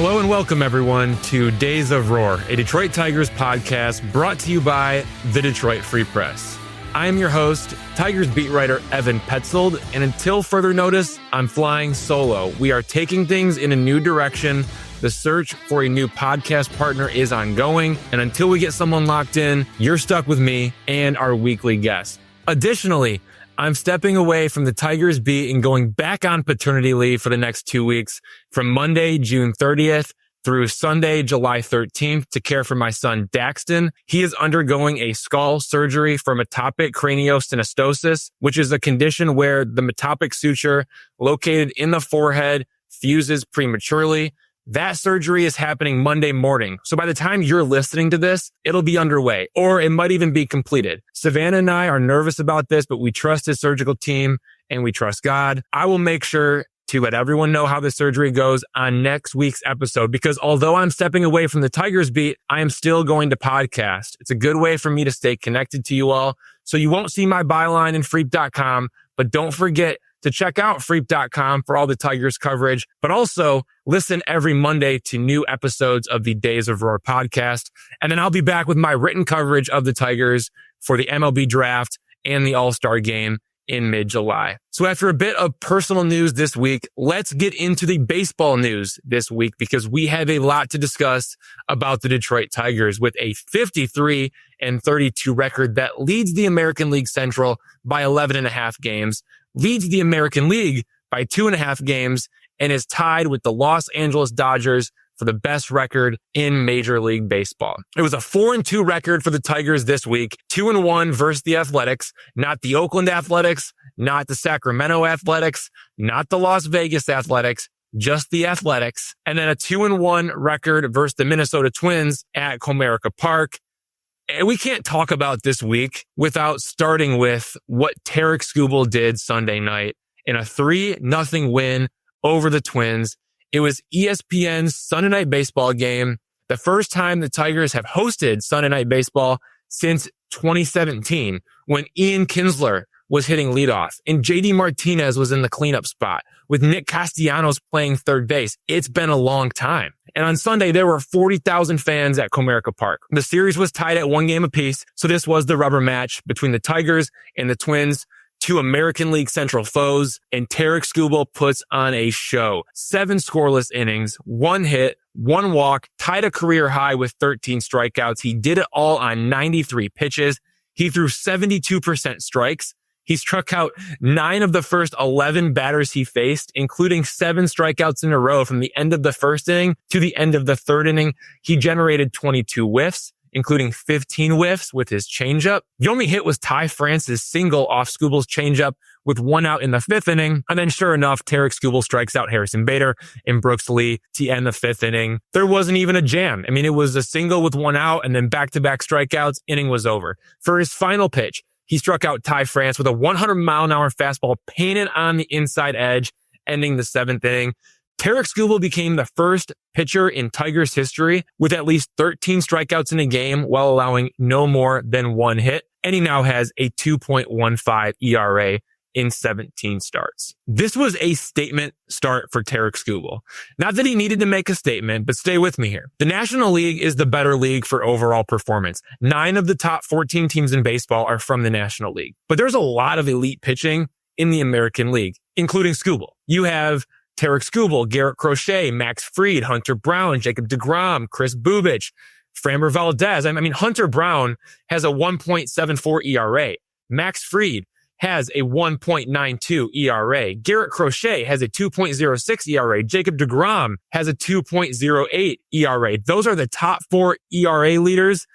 Hello and welcome everyone to Days of Roar, a Detroit Tigers podcast brought to you by the Detroit Free Press. I am your host, Tigers beat writer Evan Petzold, and until further notice, I'm flying solo. We are taking things in a new direction. The search for a new podcast partner is ongoing, and until we get someone locked in, you're stuck with me and our weekly guest. Additionally, I'm stepping away from the Tigers beat and going back on paternity leave for the next 2 weeks from Monday, June 30th through Sunday, July 13th to care for my son, Daxton. He is undergoing a skull surgery for metopic craniosynostosis, which is a condition where the metopic suture located in the forehead fuses prematurely. That surgery is happening Monday morning. So by the time you're listening to this, it'll be underway, or it might even be completed. Savannah and I are nervous about this, but we trust his surgical team and we trust God. I will make sure to let everyone know how the surgery goes on next week's episode, because although I'm stepping away from the Tigers beat, I am still going to podcast. It's a good way for me to stay connected to you all. So you won't see my byline in Freep.com, but don't forget to check out Freep.com for all the Tigers coverage, but also listen every Monday to new episodes of the Days of Roar podcast. And then I'll be back with my written coverage of the Tigers for the MLB draft and the All-Star game in mid-July. So after a bit of personal news this week, let's get into the baseball news this week, because we have a lot to discuss about the Detroit Tigers with a 53-32 record that leads the American League Central by 11.5 games, leads the American League by 2.5 games, and is tied with the Los Angeles Dodgers for the best record in Major League Baseball. It was a 4-2 record for the Tigers this week, 2-1 versus the Athletics, not the Oakland Athletics, not the Sacramento Athletics, not the Las Vegas Athletics, just the Athletics, and then a 2-1 record versus the Minnesota Twins at Comerica Park. And we can't talk about this week without starting with what Tarik Skubal did Sunday night in a 3-0 win over the Twins. It was ESPN's Sunday Night Baseball game, the first time the Tigers have hosted Sunday Night Baseball since 2017, when Ian Kinsler was hitting leadoff and JD Martinez was in the cleanup spot with Nick Castellanos playing third base. It's been a long time. And on Sunday, there were 40,000 fans at Comerica Park. The series was tied at 1 game apiece, so this was the rubber match between the Tigers and the Twins, two American League Central foes, and Tarik Skubal puts on a show. 7 scoreless innings, 1 hit, 1 walk, tied a career high with 13 strikeouts. He did it all on 93 pitches. He threw 72% strikes. He struck out 9 of the first 11 batters he faced, including 7 strikeouts in a row from the end of the first inning to the end of the third inning. He generated 22 whiffs, including 15 whiffs with his changeup. The only hit was Ty France's single off Skubal's changeup with 1 out in the 5th inning. And then sure enough, Tarik Skubal strikes out Harrison Bader and Brooks Lee to end the 5th inning. There wasn't even a jam. I mean, it was a single with 1 out and then back-to-back strikeouts. Inning was over. For his final pitch, he struck out Ty France with a 100-mile-an-hour fastball painted on the inside edge, ending the 7th inning. Tarik Skubal became the first pitcher in Tigers history with at least 13 strikeouts in a game while allowing no more than 1 hit. And he now has a 2.15 ERA in 17 starts. This was a statement start for Tarik Skubal. Not that he needed to make a statement, but stay with me here. The National League is the better league for overall performance. 9 of the top 14 teams in baseball are from the National League. But there's a lot of elite pitching in the American League, including Skubal. You have Tarik Skubal, Garrett Crochet, Max Fried, Hunter Brown, Jacob deGrom, Chris Bubich, Framber Valdez. I mean, Hunter Brown has a 1.74 ERA. Max Fried has a 1.92 ERA. Garrett Crochet has a 2.06 ERA. Jacob deGrom has a 2.08 ERA. Those are the top 4 ERA leaders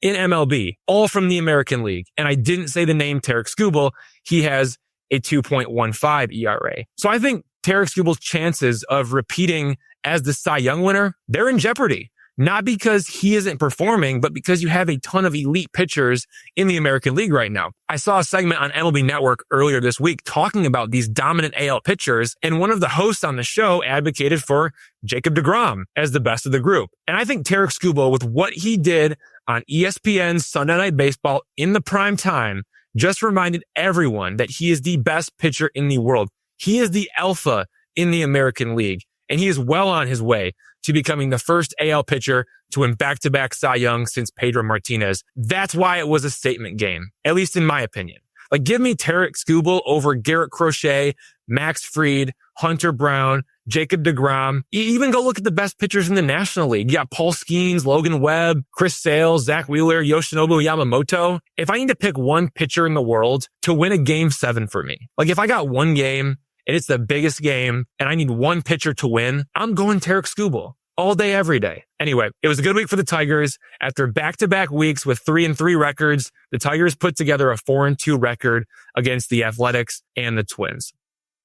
in MLB, all from the American League. And I didn't say the name Tarik Skubal. He has a 2.15 ERA. So I think Tarik Skubal's chances of repeating as the Cy Young winner, they're in jeopardy. Not because he isn't performing, but because you have a ton of elite pitchers in the American League right now. I saw a segment on MLB Network earlier this week talking about these dominant AL pitchers, and one of the hosts on the show advocated for Jacob deGrom as the best of the group. And I think Tarik Skubal, with what he did on ESPN's Sunday Night Baseball in the prime time, just reminded everyone that he is the best pitcher in the world. He is the alpha in the American League, and he is well on his way to becoming the first AL pitcher to win back-to-back Cy Young since Pedro Martinez. That's why it was a statement game, at least in my opinion. Like, give me Tarik Skubal over Garrett Crochet, Max Fried, Hunter Brown, Jacob deGrom. Even go look at the best pitchers in the National League. You got Paul Skeens, Logan Webb, Chris Sale, Zach Wheeler, Yoshinobu Yamamoto. If I need to pick one pitcher in the world to win a game 7 for me, like if I got one game and it's the biggest game and I need one pitcher to win, I'm going Tarik Skubal all day, every day. Anyway, it was a good week for the Tigers. After back-to-back weeks with 3-3 records, the Tigers put together a 4-2 record against the Athletics and the Twins.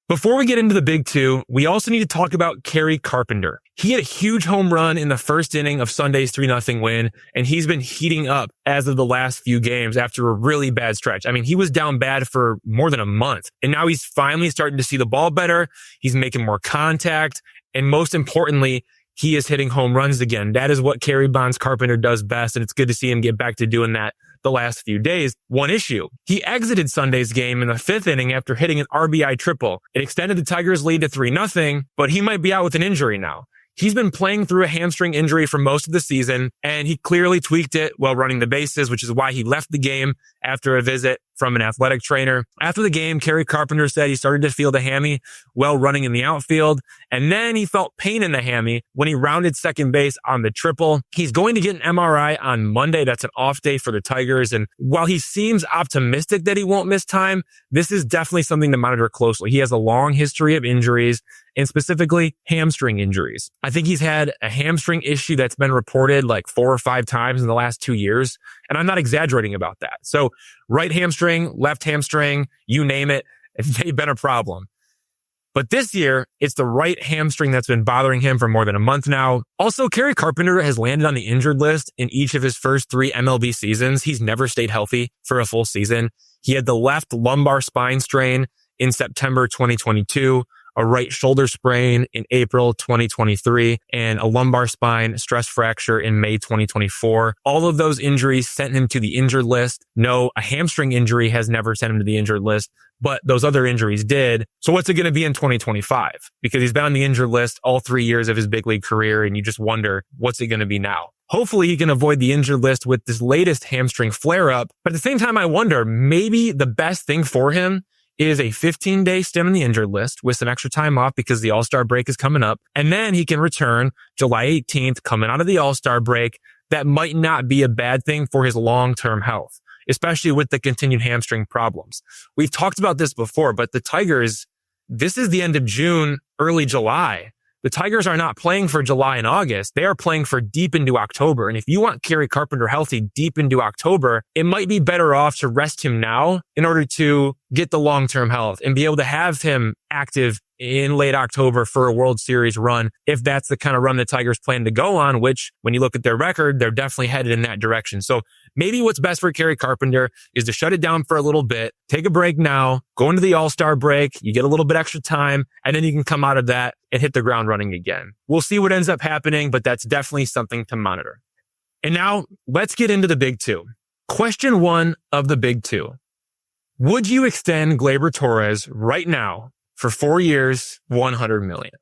Before we get into the big two, we also need to talk about Kerry Carpenter. He had a huge home run in the first inning of Sunday's 3-0 win, and he's been heating up as of the last few games after a really bad stretch. I mean, he was down bad for more than a month, and now he's finally starting to see the ball better. He's making more contact, and most importantly, he is hitting home runs again. That is what Kerry Bonds Carpenter does best, and it's good to see him get back to doing that the last few days. One issue: he exited Sunday's game in the 5th inning after hitting an RBI triple. It extended the Tigers' lead to 3-0, but he might be out with an injury now. He's been playing through a hamstring injury for most of the season, and he clearly tweaked it while running the bases, which is why he left the game after a visit from an athletic trainer. After the game, Kerry Carpenter said he started to feel the hammy while running in the outfield, and then he felt pain in the hammy when he rounded second base on the triple. He's going to get an MRI on Monday. That's an off day for the Tigers, and while he seems optimistic that he won't miss time, this is definitely something to monitor closely. He has a long history of injuries, and specifically hamstring injuries. I think he's had a hamstring issue that's been reported like 4 or 5 times in the last 2 years. And I'm not exaggerating about that. So right hamstring, left hamstring, you name it, they've been a problem. But this year, it's the right hamstring that's been bothering him for more than a month now. Also, Kerry Carpenter has landed on the injured list in each of his first 3 MLB seasons. He's never stayed healthy for a full season. He had the left lumbar spine strain in September 2022, a right shoulder sprain in April 2023, and a lumbar spine stress fracture in May 2024. All of those injuries sent him to the injured list. No, a hamstring injury has never sent him to the injured list, but those other injuries did. So what's it going to be in 2025? Because he's been on the injured list all 3 years of his big league career, and you just wonder, what's it going to be now? Hopefully he can avoid the injured list with this latest hamstring flare-up. But at the same time, I wonder, maybe the best thing for him is a 15-day stint on the injured list with some extra time off because the All-Star break is coming up. And then he can return July 18th, coming out of the All-Star break. That might not be a bad thing for his long-term health, especially with the continued hamstring problems. We've talked about this before, but the Tigers, this is the end of June, early July. The Tigers are not playing for July and August. They are playing for deep into October. And if you want Kerry Carpenter healthy deep into October, it might be better off to rest him now in order to get the long-term health and be able to have him active in late October for a World Series run, if that's the kind of run the Tigers plan to go on, which when you look at their record, they're definitely headed in that direction. So maybe what's best for Kerry Carpenter is to shut it down for a little bit, take a break now, go into the All-Star break, you get a little bit extra time, and then you can come out of that and hit the ground running again. We'll see what ends up happening, but that's definitely something to monitor. And now let's get into the big two. Question 1 of the big two. Would you extend Gleyber Torres right now for 4 years, $100 million?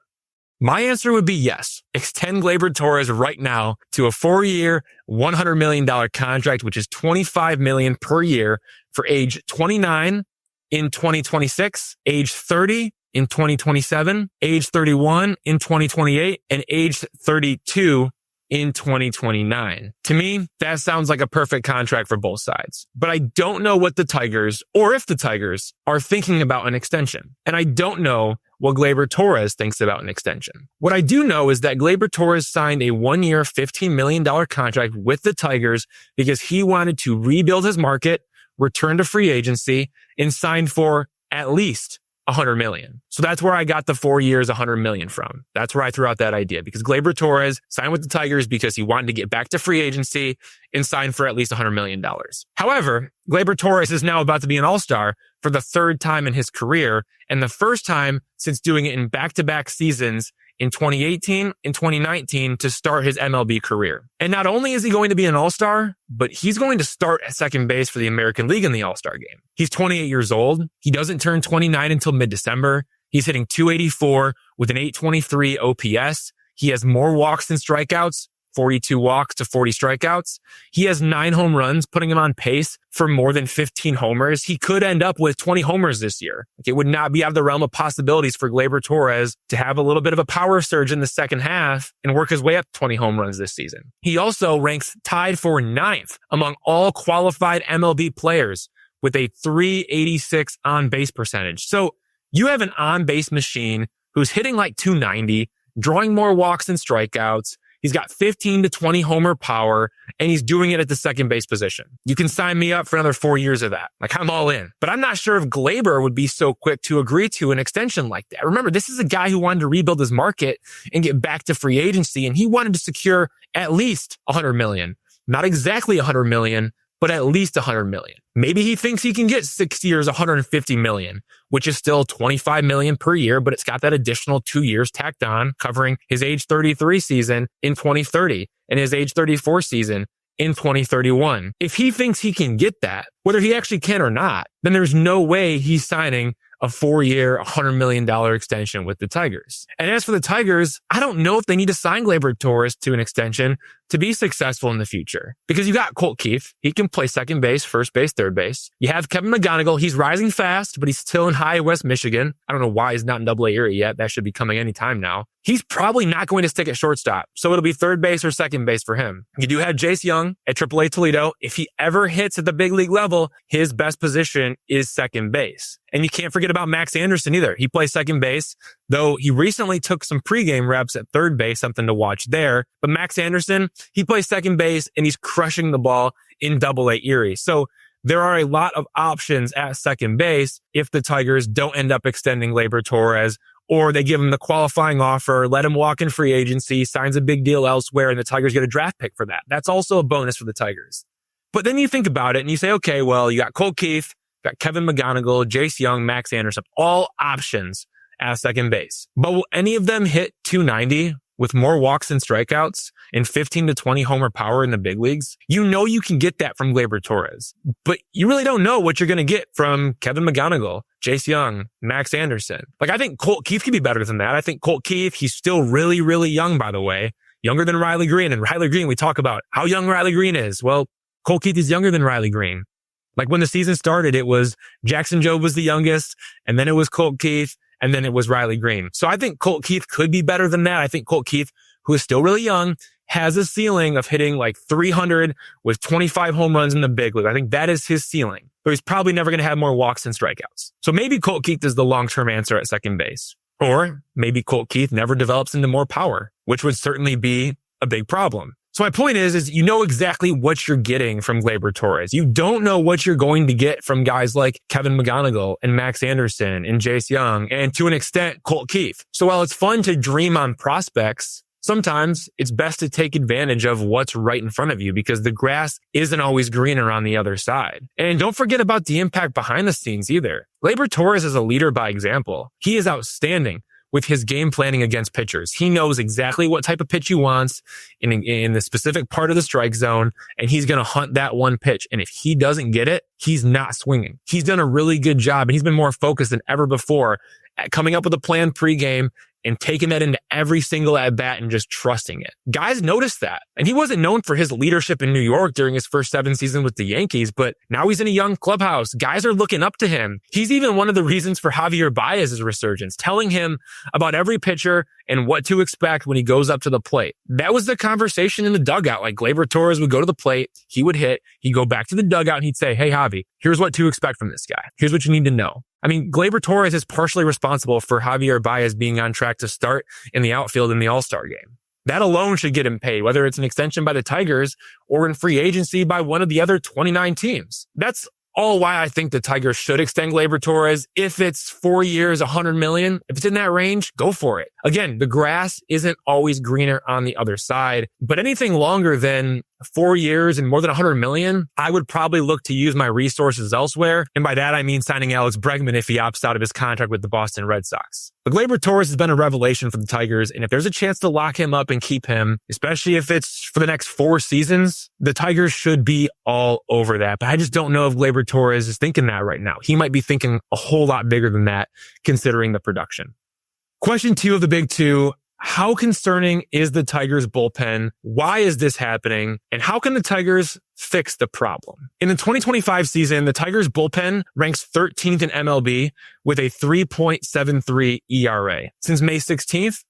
My answer would be yes. Extend Gleyber Torres right now to a 4-year, $100 million contract, which is $25 million per year for age 29 in 2026, age 30 in 2027, age 31 in 2028, and age 32 in 2029. To me, that sounds like a perfect contract for both sides. But I don't know what the Tigers, or if the Tigers, are thinking about an extension. And I don't know what Gleyber Torres thinks about an extension. What I do know is that Gleyber Torres signed a 1-year, $15 million contract with the Tigers because he wanted to rebuild his market, return to free agency, and sign for at least $100 million. So that's where I got the 4 years, $100 million from. That's where I threw out that idea, because Gleyber Torres signed with the Tigers because he wanted to get back to free agency and sign for at least $100 million. However, Gleyber Torres is now about to be an all-star for the 3rd time in his career, and the first time since doing it in back-to-back seasons in 2018 and 2019 to start his MLB career. And not only is he going to be an all-star, but he's going to start at second base for the American League in the all-star game. He's 28 years old. He doesn't turn 29 until mid-December. He's hitting .284 with an .823 OPS. He has more walks than strikeouts, 42 walks to 40 strikeouts. He has 9 home runs, putting him on pace for more than 15 homers. He could end up with 20 homers this year. It would not be out of the realm of possibilities for Gleyber Torres to have a little bit of a power surge in the second half and work his way up 20 home runs this season. He also ranks tied for 9th among all qualified MLB players with a .386 on-base percentage. So you have an on-base machine who's hitting like .290, drawing more walks than strikeouts. He's got 15 to 20 homer power, and he's doing it at the second base position. You can sign me up for another 4 years of that. Like, I'm all in. But I'm not sure if Gleyber would be so quick to agree to an extension like that. Remember, this is a guy who wanted to rebuild his market and get back to free agency, and he wanted to secure at least $100 million. Not exactly $100 million, but at least $100 million. Maybe he thinks he can get 6 years, $150 million, which is still $25 million per year, but it's got that additional 2 years tacked on, covering his age 33 season in 2030 and his age 34 season in 2031. If he thinks he can get that, whether he actually can or not, then there's no way he's signing a 4-year, $100 million extension with the Tigers. And as for the Tigers, I don't know if they need to sign Gleyber Torres to an extension to be successful in the future. Because you got Colt Keith. He can play second base, first base, third base. You have Kevin McGonigal. He's rising fast, but he's still in high West Michigan. I don't know why he's not in AA Erie yet. That should be coming anytime now. He's probably not going to stick at shortstop. So it'll be third base or second base for him. You do have Jace Young at AAA Toledo. If he ever hits at the big league level, his best position is second base. And you can't forget about Max Anderson either. He plays second base, though he recently took some pregame reps at third base, something to watch there. But Max Anderson, he plays second base and he's crushing the ball in AA Erie. So there are a lot of options at second base if the Tigers don't end up extending Gleyber Torres, or they give him the qualifying offer, let him walk in free agency, signs a big deal elsewhere, and the Tigers get a draft pick for that. That's also a bonus for the Tigers. But then you think about it and you say, okay, well, you got Colt Keith, you got Kevin McGonigal, Jace Young, Max Anderson, all options at second base. But will any of them hit .290 with more walks than strikeouts and 15 to 20 homer power in the big leagues? You know you can get that from Gleyber Torres, but you really don't know what you're going to get from Kevin McGonigal, Jace Young, Max Anderson. Like, I think Colt Keith could be better than that. I think Colt Keith, he's still really, really young, by the way, younger than Riley Green. And Riley Green, we talk about how young Riley Green is. Well, Colt Keith is younger than Riley Green. Like, when the season started, it was Jackson Jobe was the youngest, and then it was Colt Keith, and then it was Riley Green. So I think Colt Keith could be better than that. I think Colt Keith, who is still really young, has a ceiling of hitting like 300 with 25 home runs in the big league. I think that is his ceiling, but he's probably never going to have more walks than strikeouts. So maybe Colt Keith is the long-term answer at second base. Or maybe Colt Keith never develops into more power, which would certainly be a big problem. So my point is you know exactly what you're getting from Gleyber Torres. You don't know what you're going to get from guys like Kevin McGonigal and Max Anderson and Jace Young and to an extent Colt Keith. So while it's fun to dream on prospects, sometimes it's best to take advantage of what's right in front of you because the grass isn't always greener on the other side. And don't forget about the impact behind the scenes either. Gleyber Torres is a leader by example. He is outstanding with his game planning against pitchers. He knows exactly what type of pitch he wants in the specific part of the strike zone, and he's going to hunt that one pitch. And if he doesn't get it, he's not swinging. He's done a really good job, and he's been more focused than ever before at coming up with a plan pregame and taking that into every single at-bat and just trusting it. Guys noticed that. And he wasn't known for his leadership in New York during his first 7 seasons with the Yankees, but now he's in a young clubhouse. Guys are looking up to him. He's even one of the reasons for Javier Baez's resurgence, telling him about every pitcher and what to expect when he goes up to the plate. That was the conversation in the dugout. Like, Gleyber Torres would go to the plate, he would hit, he'd go back to the dugout and he'd say, hey, Javi, here's what to expect from this guy. Here's what you need to know. I mean, Gleyber Torres is partially responsible for Javier Baez being on track to start in the outfield in the All-Star game. That alone should get him paid, whether it's an extension by the Tigers or in free agency by one of the other 29 teams. That's all why I think the Tigers should extend Gleyber Torres. If it's 4 years, $100 million, if it's in that range, go for it. Again, the grass isn't always greener on the other side, but anything longer than 4 years and more than $100 million, I would probably look to use my resources elsewhere. And by that, I mean signing Alex Bregman if he opts out of his contract with the Boston Red Sox. But Gleyber Torres has been a revelation for the Tigers. And if there's a chance to lock him up and keep him, especially if it's for the next 4 seasons, the Tigers should be all over that. But I just don't know if Gleyber Torres is thinking that right now. He might be thinking a whole lot bigger than that, considering the production. Question 2 of the big 2. How concerning is the Tigers bullpen? Why is this happening? And how can the Tigers fix the problem? In the 2025 season, the Tigers bullpen ranks 13th in MLB with a 3.73 ERA. Since May 16th,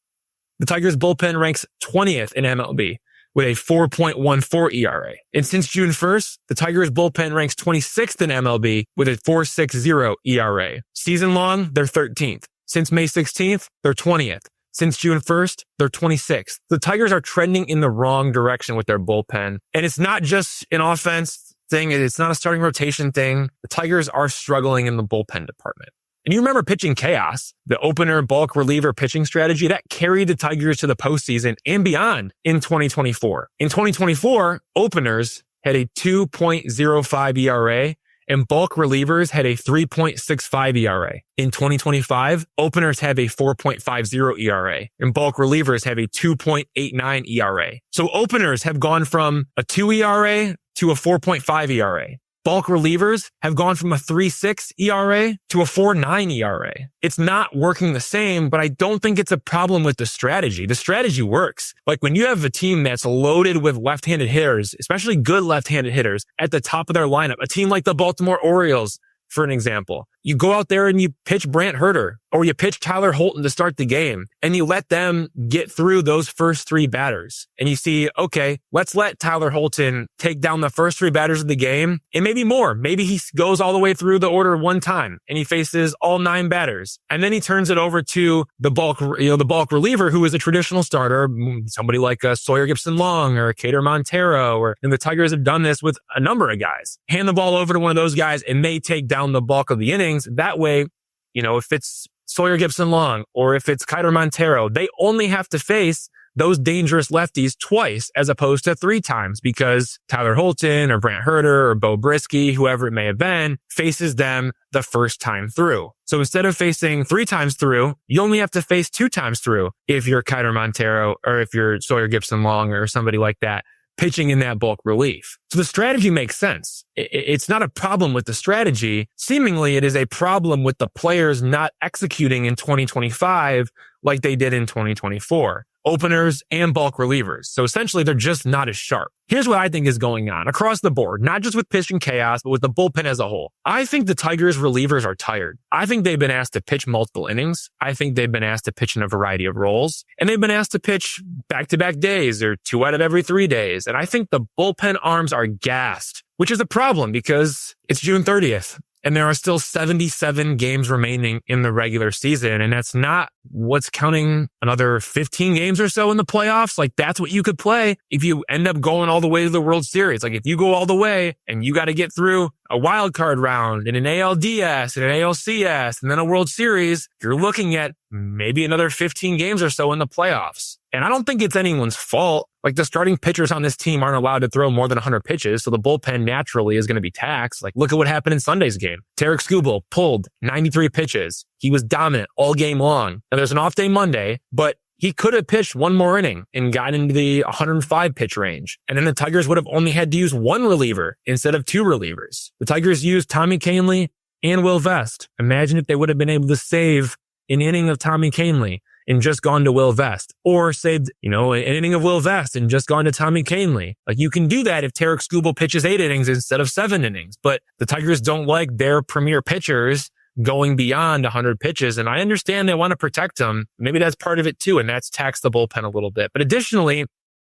the Tigers bullpen ranks 20th in MLB with a 4.14 ERA. And since June 1st, the Tigers bullpen ranks 26th in MLB with a 4.60 ERA. Season long, they're 13th. Since May 16th, they're 20th. Since June 1st, they're 26th. The Tigers are trending in the wrong direction with their bullpen. And it's not just an offense thing. It's not a starting rotation thing. The Tigers are struggling in the bullpen department. And you remember pitching chaos, the opener bulk reliever pitching strategy that carried the Tigers to the postseason and beyond in 2024. In 2024, openers had a 2.05 ERA and bulk relievers had a 3.65 ERA. In 2025, openers have a 4.50 ERA and bulk relievers have a 2.89 ERA. So openers have gone from a 2 ERA to a 4.5 ERA. Bulk relievers have gone from a 3.6 ERA to a 4.9 ERA. It's not working the same, but I don't think it's a problem with the strategy. The strategy works. Like when you have a team that's loaded with left-handed hitters, especially good left-handed hitters at the top of their lineup, a team like the Baltimore Orioles, for an example, you go out there and you pitch Brant Herter or you pitch Tyler Holton to start the game and you let them get through those first three batters. And you see, okay, let's let Tyler Holton take down the first three batters of the game and maybe more. Maybe he goes all the way through the order one time and he faces all 9 batters. And then he turns it over to the bulk reliever who is a traditional starter, somebody like Sawyer Gipson-Long or Cater Montero, and the Tigers have done this with a number of guys. Hand the ball over to one of those guys and they take down the bulk of the innings. That way, if it's Sawyer Gipson-Long or if it's Cater Montero, they only have to face those dangerous lefties twice as opposed to 3 times because Tyler Holton or Brant Herter or Bo Brisky, whoever it may have been, faces them the first time through. So instead of facing 3 times through, you only have to face 2 times through if you're Cater Montero or if you're Sawyer Gipson-Long or somebody like that pitching in that bulk relief. So the strategy makes sense. It's not a problem with the strategy. Seemingly, it is a problem with the players not executing in 2025 like they did in 2024. Openers and bulk relievers. So essentially, they're just not as sharp. Here's what I think is going on across the board, not just with pitching chaos, but with the bullpen as a whole. I think the Tigers relievers are tired. I think they've been asked to pitch multiple innings. I think they've been asked to pitch in a variety of roles. And they've been asked to pitch back-to-back days or 2 out of every 3 days. And I think the bullpen arms are gassed, which is a problem because it's June 30th. And there are still 77 games remaining in the regular season. And that's not what's counting another 15 games or so in the playoffs. Like that's what you could play if you end up going all the way to the World Series. Like if you go all the way and you got to get through a wild card round and an ALDS and an ALCS and then a World Series, you're looking at maybe another 15 games or so in the playoffs. And I don't think it's anyone's fault. Like the starting pitchers on this team aren't allowed to throw more than 100 pitches. So the bullpen naturally is going to be taxed. Like look at what happened in Sunday's game. Tarik Skubal pulled 93 pitches. He was dominant all game long. Now there's an off day Monday, but he could have pitched 1 more inning and got into the 105 pitch range. And then the Tigers would have only had to use 1 reliever instead of 2 relievers. The Tigers used Tommy Kahnle and Will Vest. Imagine if they would have been able to save an inning of Tommy Kahnle and just gone to Will Vest, or saved, an inning of Will Vest and just gone to Tommy Kahnle. Like you can do that if Tarik Skubal pitches 8 innings instead of 7 innings, but the Tigers don't like their premier pitchers going beyond 100 pitches. And I understand they want to protect them. Maybe that's part of it too. And that's taxed the bullpen a little bit. But additionally,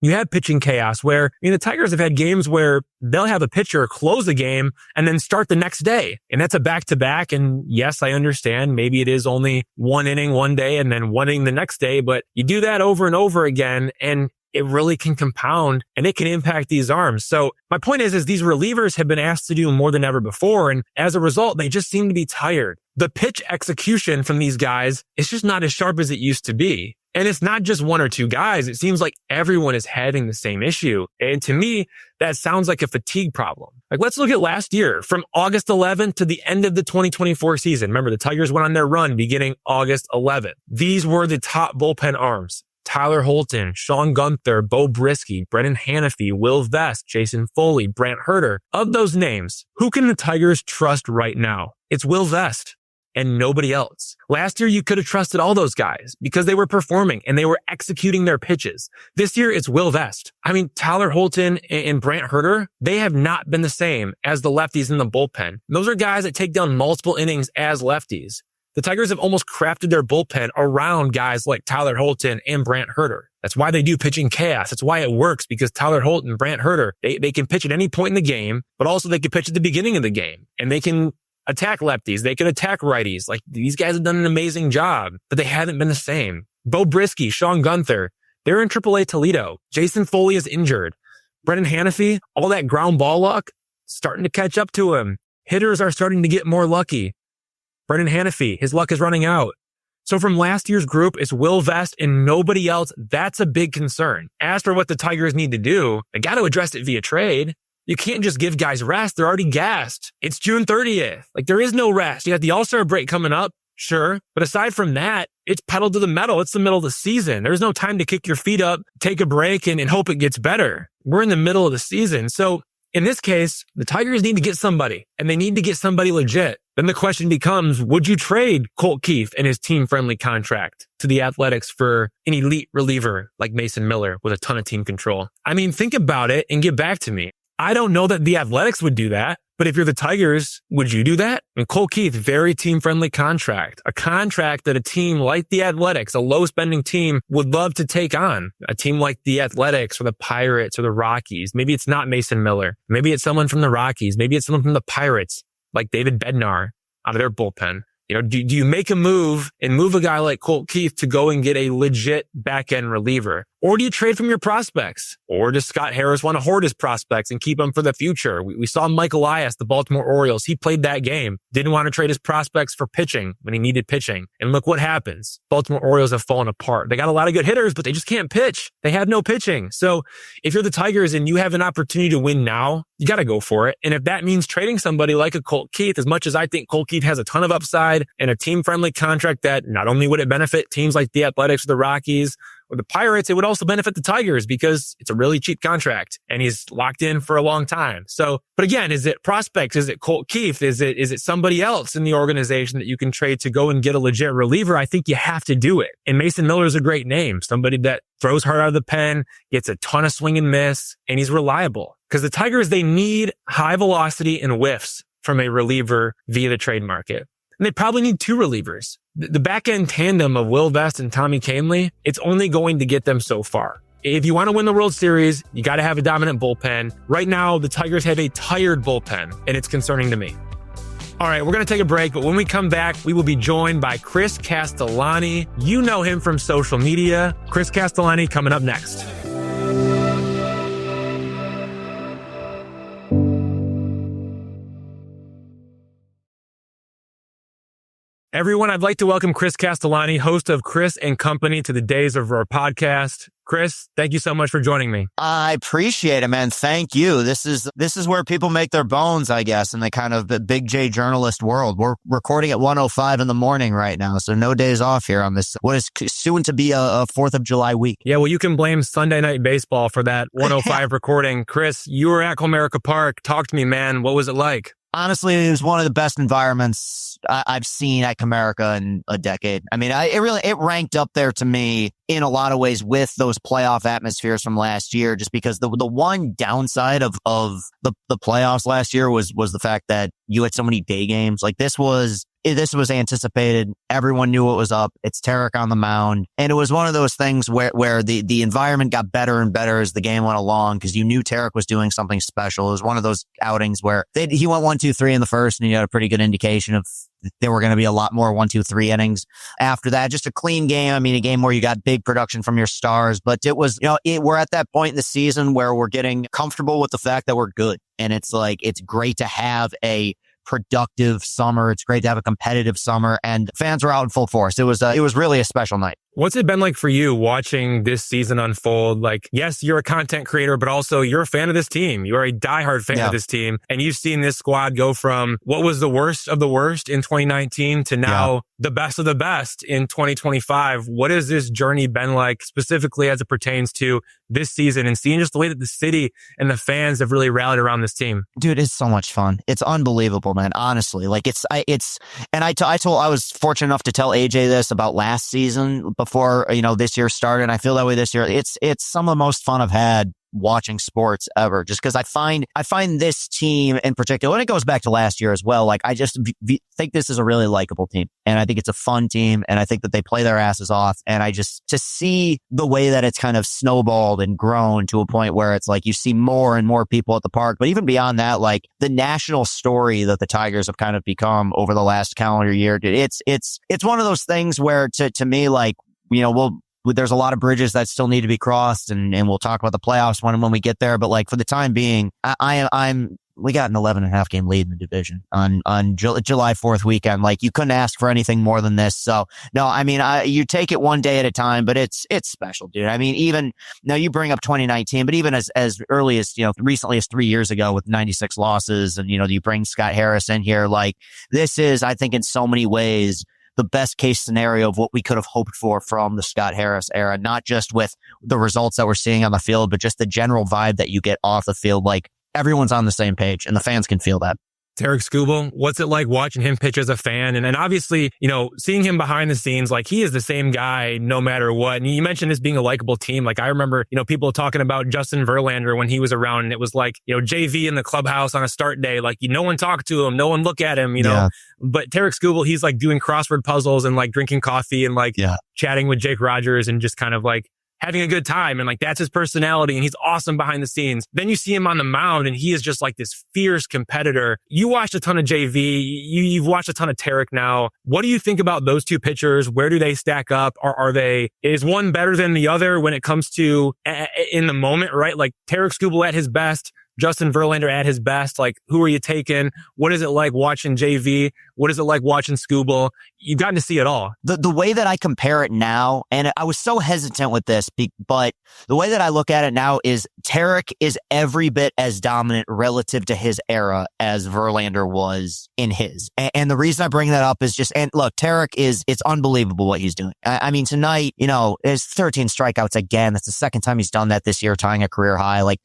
you have pitching chaos where, the Tigers have had games where they'll have a pitcher close the game and then start the next day. And that's a back-to-back. And yes, I understand maybe it is only 1 inning one day and then 1 inning the next day, but you do that over and over again and it really can compound and it can impact these arms. So my point is these relievers have been asked to do more than ever before. And as a result, they just seem to be tired. The pitch execution from these guys is just not as sharp as it used to be. And it's not just 1 or 2 guys. It seems like everyone is having the same issue. And to me, that sounds like a fatigue problem. Like let's look at last year from August 11th to the end of the 2024 season. Remember, the Tigers went on their run beginning August 11th. These were the top bullpen arms. Tyler Holton, Sean Gunther, Bo Brisky, Brennan Hanafy, Will Vest, Jason Foley, Brant Herter. Of those names, who can the Tigers trust right now? It's Will Vest. and nobody else. Last year, you could have trusted all those guys because they were performing and they were executing their pitches. This year, it's Will Vest. I mean, Tyler Holton and Brant Herter, they have not been the same as the lefties in the bullpen. Those are guys that take down multiple innings as lefties. The Tigers have almost crafted their bullpen around guys like Tyler Holton and Brant Herter. That's why they do pitching chaos. That's why it works, because Tyler Holton, Brant Herter, they can pitch at any point in the game, but also they can pitch at the beginning of the game. And they can attack lefties. They can attack righties. Like, these guys have done an amazing job, but they haven't been the same. Bo Brisky, Sean Gunther, they're in AAA Toledo. Jason Foley is injured. Brendan Hanafy, all that ground ball luck, starting to catch up to him. Hitters are starting to get more lucky. Brendan Hanafy, his luck is running out. So from last year's group, it's Will Vest and nobody else. That's a big concern. As for what the Tigers need to do, they got to address it via trade. You can't just give guys rest. They're already gassed. It's June 30th. Like, there is no rest. You got the All-Star break coming up, sure. But aside from that, it's pedal to the metal. It's the middle of the season. There's no time to kick your feet up, take a break, and hope it gets better. We're in the middle of the season. So in this case, the Tigers need to get somebody, and they need to get somebody legit. Then the question becomes, would you trade Colt Keith and his team-friendly contract to the Athletics for an elite reliever like Mason Miller with a ton of team control? I mean, think about it and get back to me. I don't know that the Athletics would do that, but if you're the Tigers, would you do that? I mean, Colt Keith, very team-friendly contract, a contract that a team like the Athletics, a low-spending team, would love to take on. A team like the Athletics or the Pirates or the Rockies. Maybe it's not Mason Miller. Maybe it's someone from the Rockies. Maybe it's someone from the Pirates, like David Bednar out of their bullpen. You know, do you make a move and move a guy like Colt Keith to go and get a legit back-end reliever? Or do you trade from your prospects? Or does Scott Harris want to hoard his prospects and keep them for the future? We saw Mike Elias, the Baltimore Orioles. He played that game. Didn't want to trade his prospects for pitching when he needed pitching. And look what happens. Baltimore Orioles have fallen apart. They got a lot of good hitters, but they just can't pitch. They have no pitching. So if you're the Tigers and you have an opportunity to win now, you got to go for it. And if that means trading somebody like a Colt Keith, as much as I think Colt Keith has a ton of upside and a team-friendly contract that not only would it benefit teams like the Athletics or the Rockies or the Pirates, it would also benefit the Tigers because it's a really cheap contract and he's locked in for a long time. So, but again, is it prospects? Is it Colt Keith? Is it somebody else in the organization that you can trade to go and get a legit reliever? I think you have to do it. And Mason Miller is a great name. Somebody that throws hard out of the pen, gets a ton of swing and miss, and he's reliable. Because the Tigers, they need high velocity and whiffs from a reliever via the trade market. And they probably need two relievers. The back-end tandem of Will Vest and Tommy Kahnle, it's only going to get them so far. If you want to win the World Series, you got to have a dominant bullpen. Right now, the Tigers have a tired bullpen, and it's concerning to me. All right, we're going to take a break, but when we come back, we will be joined by Chris Castellani. You know him from social media. Chris Castellani coming up next. Everyone, I'd like to welcome Chris Castellani, host of Chris and Company, to the Days of Roar podcast. Chris, thank you so much for joining me. I appreciate it, man. Thank you. This is where people make their bones, I guess, in the kind of the big J journalist world. We're recording at 1:05 in the morning right now, so no days off here on this, what is soon to be a 4th of July week. Yeah, well, you can blame Sunday Night Baseball for that 1:05 recording. Chris, you were at Comerica Park. Talk to me, man. What was it like? Honestly, it was one of the best environments I've seen at Comerica in a decade. I mean, it ranked up there to me in a lot of ways with those playoff atmospheres from last year, just because the one downside of the playoffs last year was the fact that you had so many day games. Like, this was anticipated. Everyone knew what was up. It's Tarik on the mound. And it was one of those things where the environment got better and better as the game went along, because you knew Tarik was doing something special. It was one of those outings where he went 1-2-3 in the first, and you had a pretty good indication of there were going to be a lot more 1-2-3 innings after that. Just a clean game. I mean, a game where you got big production from your stars, but it was, we're at that point in the season where we're getting comfortable with the fact that we're good. And it's like, it's great to have a productive summer. It's great to have a competitive summer, and fans were out in full force. It was really a special night. What's it been like for you watching this season unfold? Like, yes, you're a content creator, but also you're a fan of this team. You're a diehard fan of this team. And you've seen this squad go from what was the worst of the worst in 2019 to now the best of the best in 2025. What has this journey been like specifically as it pertains to this season and seeing just the way that the city and the fans have really rallied around this team? Dude, it's so much fun. It's unbelievable, man. Honestly, like I was fortunate enough to tell AJ this about last season before, this year started. And I feel that way this year. It's some of the most fun I've had watching sports ever, just because I find this team in particular, and it goes back to last year as well. Like, I just think this is a really likable team, and I think it's a fun team, and I think that they play their asses off. And to see the way that it's kind of snowballed and grown to a point where it's like you see more and more people at the park. But even beyond that, like the national story that the Tigers have kind of become over the last calendar year, dude, it's one of those things where to me, like, there's a lot of bridges that still need to be crossed, and we'll talk about the playoffs when we get there. But like, for the time being, we got an 11.5 game lead in the division on July 4th weekend. Like, you couldn't ask for anything more than this. So no, I mean, you take it one day at a time, but it's special, dude. I mean, even now you bring up 2019, but even as early as, recently as 3 years ago with 96 losses, and, you bring Scott Harris in here, like, this is, I think, in so many ways, the best case scenario of what we could have hoped for from the Scott Harris era, not just with the results that we're seeing on the field, but just the general vibe that you get off the field. Like, everyone's on the same page and the fans can feel that. Tarik Skubal, what's it like watching him pitch as a fan? And obviously, seeing him behind the scenes, like, he is the same guy no matter what. And you mentioned this being a likable team. Like, I remember, people talking about Justin Verlander when he was around, and it was like, JV in the clubhouse on a start day. Like, no one talked to him, no one look at him, know. But Tarik Skubal, he's like doing crossword puzzles and like drinking coffee and like chatting with Jake Rogers and just kind of like having a good time. And like, that's his personality, and he's awesome behind the scenes. Then you see him on the mound, and he is just like this fierce competitor. You watched a ton of JV. You've watched a ton of Tarik now. What do you think about those two pitchers? Where do they stack up? Is one better than the other when it comes to in the moment, right? Like, Tarik Skubal at his best, Justin Verlander at his best. Like, who are you taking? What is it like watching JV? What is it like watching Skubal? You've gotten to see it all. The way that I compare it now, and I was so hesitant with this, but the way that I look at it now is Tarik is every bit as dominant relative to his era as Verlander was in his. And the reason I bring that up is just, and look, Tarik it's unbelievable what he's doing. I mean, tonight, there's 13 strikeouts again. That's the second time he's done that this year, tying a career high. Like,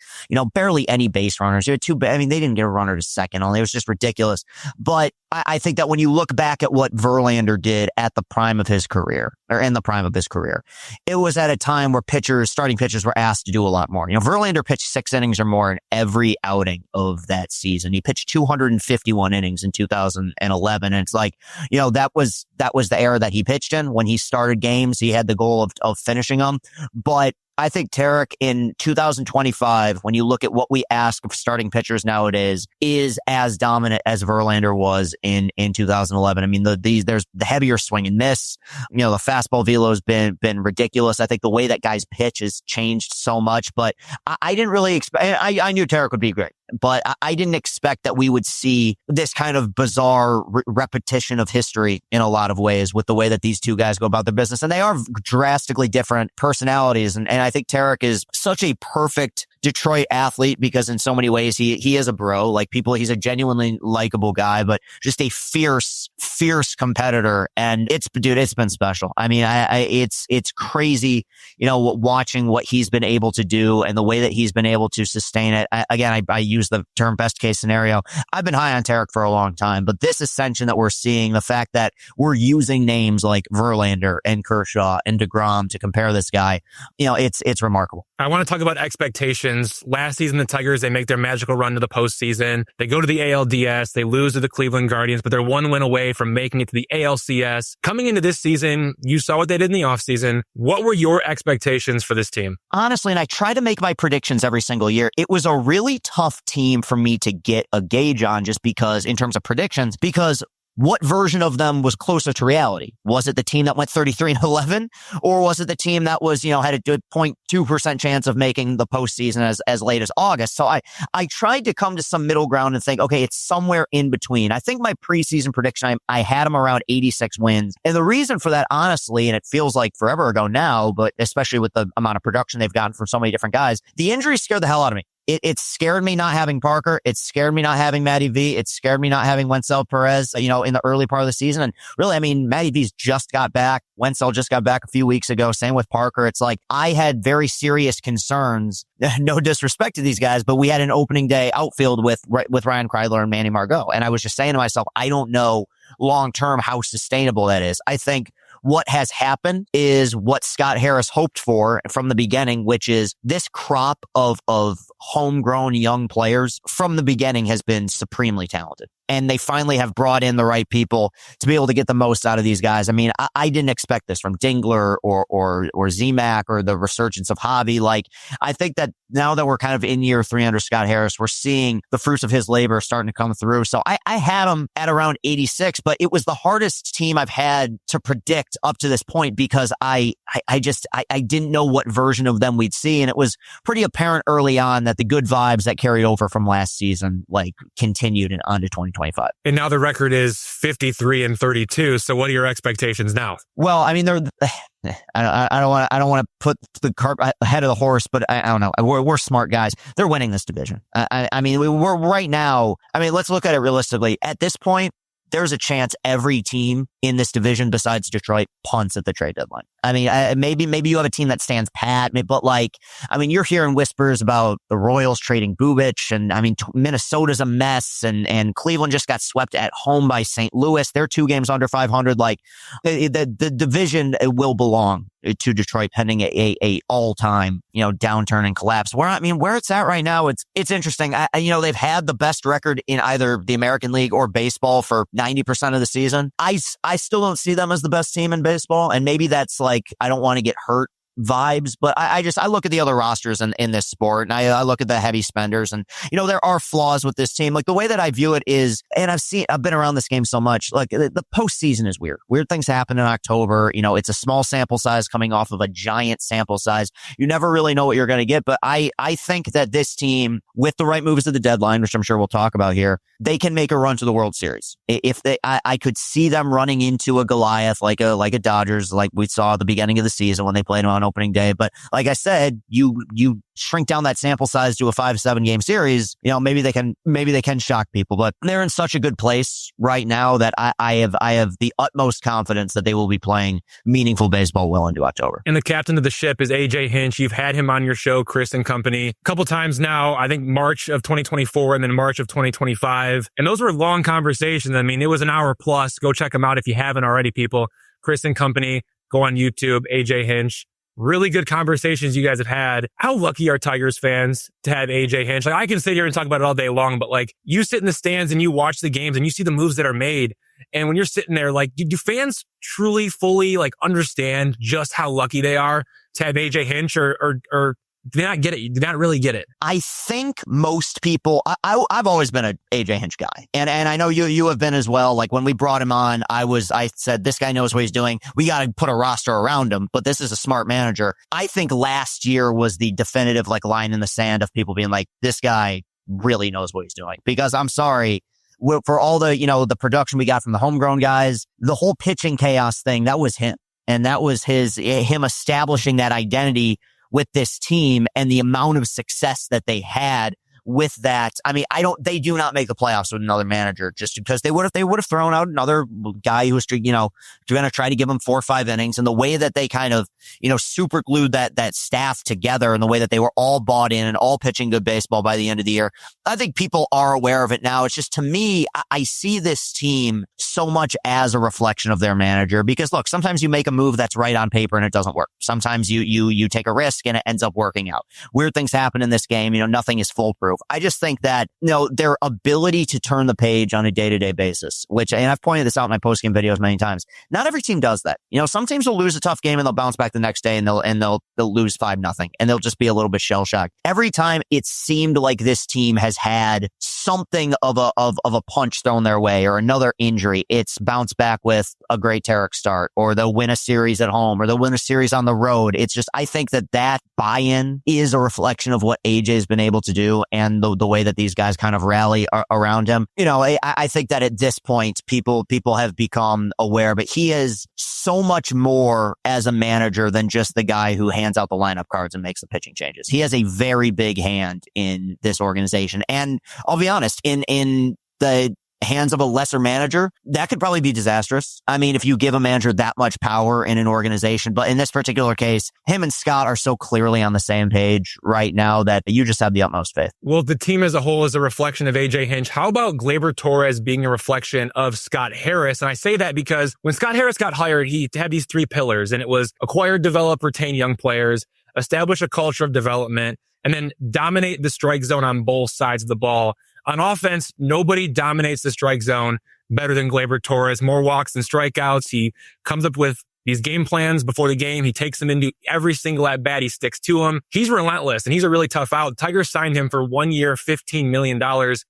barely any base runners. They didn't get a runner to second only. It was just ridiculous. But I think that when you look back at what Verlander did at the prime of his career, or in the prime of his career, it was at a time where starting pitchers were asked to do a lot more. Verlander pitched 6 innings or more in every outing of that season. He pitched 251 innings in 2011. And it's like, that was the era that he pitched in. When he started games, he had the goal of finishing them. But I think Tarik in 2025, when you look at what we ask of starting pitchers nowadays, is as dominant as Verlander was in 2011. I mean, there's the heavier swing and miss. The fastball velo has been ridiculous. I think the way that guys pitch has changed so much, but I didn't really expect. I knew Tarik would be great, but I didn't expect that we would see this kind of bizarre repetition of history in a lot of ways with the way that these two guys go about their business. And they are drastically different personalities. And I think Tarik is such a perfect Detroit athlete because in so many ways he is a bro. Like, he's a genuinely likable guy, but just a fierce competitor. And it's been special. I mean, it's crazy, watching what he's been able to do and the way that he's been able to sustain it. I use the term best case scenario. I've been high on Tarik for a long time, but this ascension that we're seeing, the fact that we're using names like Verlander and Kershaw and DeGrom to compare this guy, it's remarkable. I want to talk about expectations. Last season, the Tigers, they make their magical run to the postseason. They go to the ALDS. They lose to the Cleveland Guardians, but they're one win away from making it to the ALCS. Coming into this season, you saw what they did in the offseason. What were your expectations for this team? Honestly, and I try to make my predictions every single year, it was a really tough team for me to get a gauge on just because, in terms of predictions, because what version of them was closer to reality? Was it the team that went 33-11, or was it the team that was, had a good 0.2% chance of making the postseason as late as August? So I tried to come to some middle ground and think, okay, it's somewhere in between. I think my preseason prediction, I had them around 86 wins. And the reason for that, honestly, and it feels like forever ago now, but especially with the amount of production they've gotten from so many different guys, the injuries scared the hell out of me. It scared me not having Parker. It scared me not having Matty V. It scared me not having Wenzel Perez, in the early part of the season. And really, Matty V's just got back. Wenzel just got back a few weeks ago. Same with Parker. It's like I had very serious concerns. No disrespect to these guys, but we had an opening day outfield with Ryan Kreidler and Manny Margot. And I was just saying to myself, I don't know long term how sustainable that is. I think what has happened is what Scott Harris hoped for from the beginning, which is this crop of homegrown young players from the beginning has been supremely talented. And they finally have brought in the right people to be able to get the most out of these guys. I didn't expect this from Dingler or Z-Mac or the resurgence of Javi. Like, I think that now that we're kind of in year 3 under Scott Harris, we're seeing the fruits of his labor starting to come through. So I had them at around 86, but it was the hardest team I've had to predict up to this point because I didn't know what version of them we'd see. And it was pretty apparent early on that the good vibes that carried over from last season, continued and on to 2025. And now the record is 53-32. So what are your expectations now? Well, they're, I don't want to put the cart ahead of the horse, but I don't know. We're smart guys. They're winning this division. We're right now. Let's look at it realistically. At this point, there's a chance every team in this division besides Detroit punts at the trade deadline. Maybe you have a team that stands pat, but you're hearing whispers about the Royals trading Bubic, and Minnesota's a mess, and Cleveland just got swept at home by St. Louis. They're 2 games under 500. The division will belong to Detroit pending a all-time, downturn and collapse. Where it's at right now, it's interesting. They've had the best record in either the American League or baseball for 90% of the season. I still don't see them as the best team in baseball, and maybe that's I don't want to get hurt vibes, but I look at the other rosters in this sport, and I look at the heavy spenders, and there are flaws with this team. The way that I view it is, and I've been around this game so much, the postseason is weird. Weird things happen in October. It's a small sample size coming off of a giant sample size. You never really know what you're going to get, but I think that this team, with the right moves at the deadline, which I'm sure we'll talk about here, they can make a run to the World Series. I could see them running into a Goliath like a Dodgers, like we saw at the beginning of the season when they played on opening day. But like I said, you shrink down that sample size to a 5-7 game series, maybe they can shock people, but they're in such a good place right now that I have the utmost confidence that they will be playing meaningful baseball well into October. And the captain of the ship is AJ Hinch. You've had him on your show, Chris and Company, a couple times now. I think March of 2024 and then March of 2025. And those were long conversations. It was an hour plus. Go check them out if you haven't already, people. Chris and Company, go on YouTube, AJ Hinch. Really good conversations you guys have had. How lucky are Tigers fans to have AJ Hinch? I can sit here and talk about it all day long, but you sit in the stands and you watch the games and you see the moves that are made. And when you're sitting there, do fans truly fully understand just how lucky they are to have AJ Hinch, or do they not get it? You do not really get it. I think most people, I've always been an AJ Hinch guy. And I know you have been as well. When we brought him on, I said, this guy knows what he's doing. We got to put a roster around him, but this is a smart manager. I think last year was the definitive line in the sand of people being this guy really knows what he's doing. Because I'm sorry, for all the, the production we got from the homegrown guys, the whole pitching chaos thing, that was him. And that was him establishing that identity with this team, and the amount of success that they had with that. They do not make the playoffs with another manager, just because they would have thrown out another guy who was, going to try to give him 4 or 5 innings. And the way that they kind of, super glued that staff together, and the way that they were all bought in and all pitching good baseball by the end of the year, I think people are aware of it now. It's just, to me, I see this team so much as a reflection of their manager, because look, sometimes you make a move that's right on paper and it doesn't work. Sometimes you take a risk and it ends up working out. Weird things happen in this game. Nothing is foolproof. improve. I just think that, their ability to turn the page on a day-to-day basis, and I've pointed this out in my post-game videos many times, not every team does that. Some teams will lose a tough game and they'll bounce back the next day and they'll lose 5-0 and they'll just be a little bit shell-shocked. Every time it seemed like this team has had something of a punch thrown their way or another injury, it's bounced back with a great Tarik start, or they'll win a series at home, or they'll win a series on the road. It's just, I think that buy-in is a reflection of what AJ's been able to do and the way that these guys kind of rally around him. I think that at this point, people have become aware, but he is so much more as a manager than just the guy who hands out the lineup cards and makes the pitching changes. He has a very big hand in this organization. And I'll be honest, in the hands of a lesser manager, that could probably be disastrous. I mean, if you give a manager that much power in an organization, but in this particular case, him and Scott are so clearly on the same page right now that you just have the utmost faith. Well, the team as a whole is a reflection of AJ Hinch. How about Gleyber Torres being a reflection of Scott Harris? And I say that because when Scott Harris got hired, he had these 3 pillars, and it was acquire, develop, retain young players, establish a culture of development, and then dominate the strike zone on both sides of the ball. On offense, nobody dominates the strike zone better than Gleyber Torres. More walks than strikeouts. He comes up with these game plans before the game. He takes them into every single at-bat. He sticks to them. He's relentless, and he's a really tough out. Tigers signed him for 1 year, $15 million.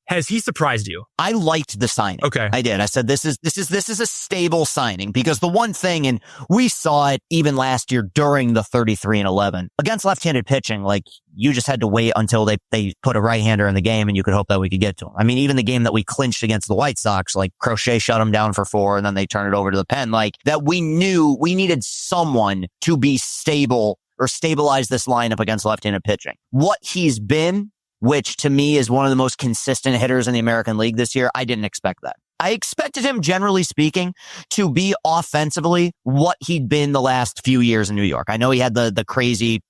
Has he surprised you? I liked the signing. Okay. I did. I said, this is a stable signing, because the one thing, and we saw it even last year during the 33-11 against left-handed pitching, like, you just had to wait until they put a right-hander in the game and you could hope that we could get to him. I mean, even the game that we clinched against the White Sox, like, Crochet shut him down for 4 and then they turned it over to the pen. Like, that we knew we needed someone to be stable or stabilize this lineup against left-handed pitching. What he's been, which to me is one of the most consistent hitters in the American League this year, I didn't expect that. I expected him, generally speaking, to be offensively what he'd been the last few years in New York. I know he had the crazy,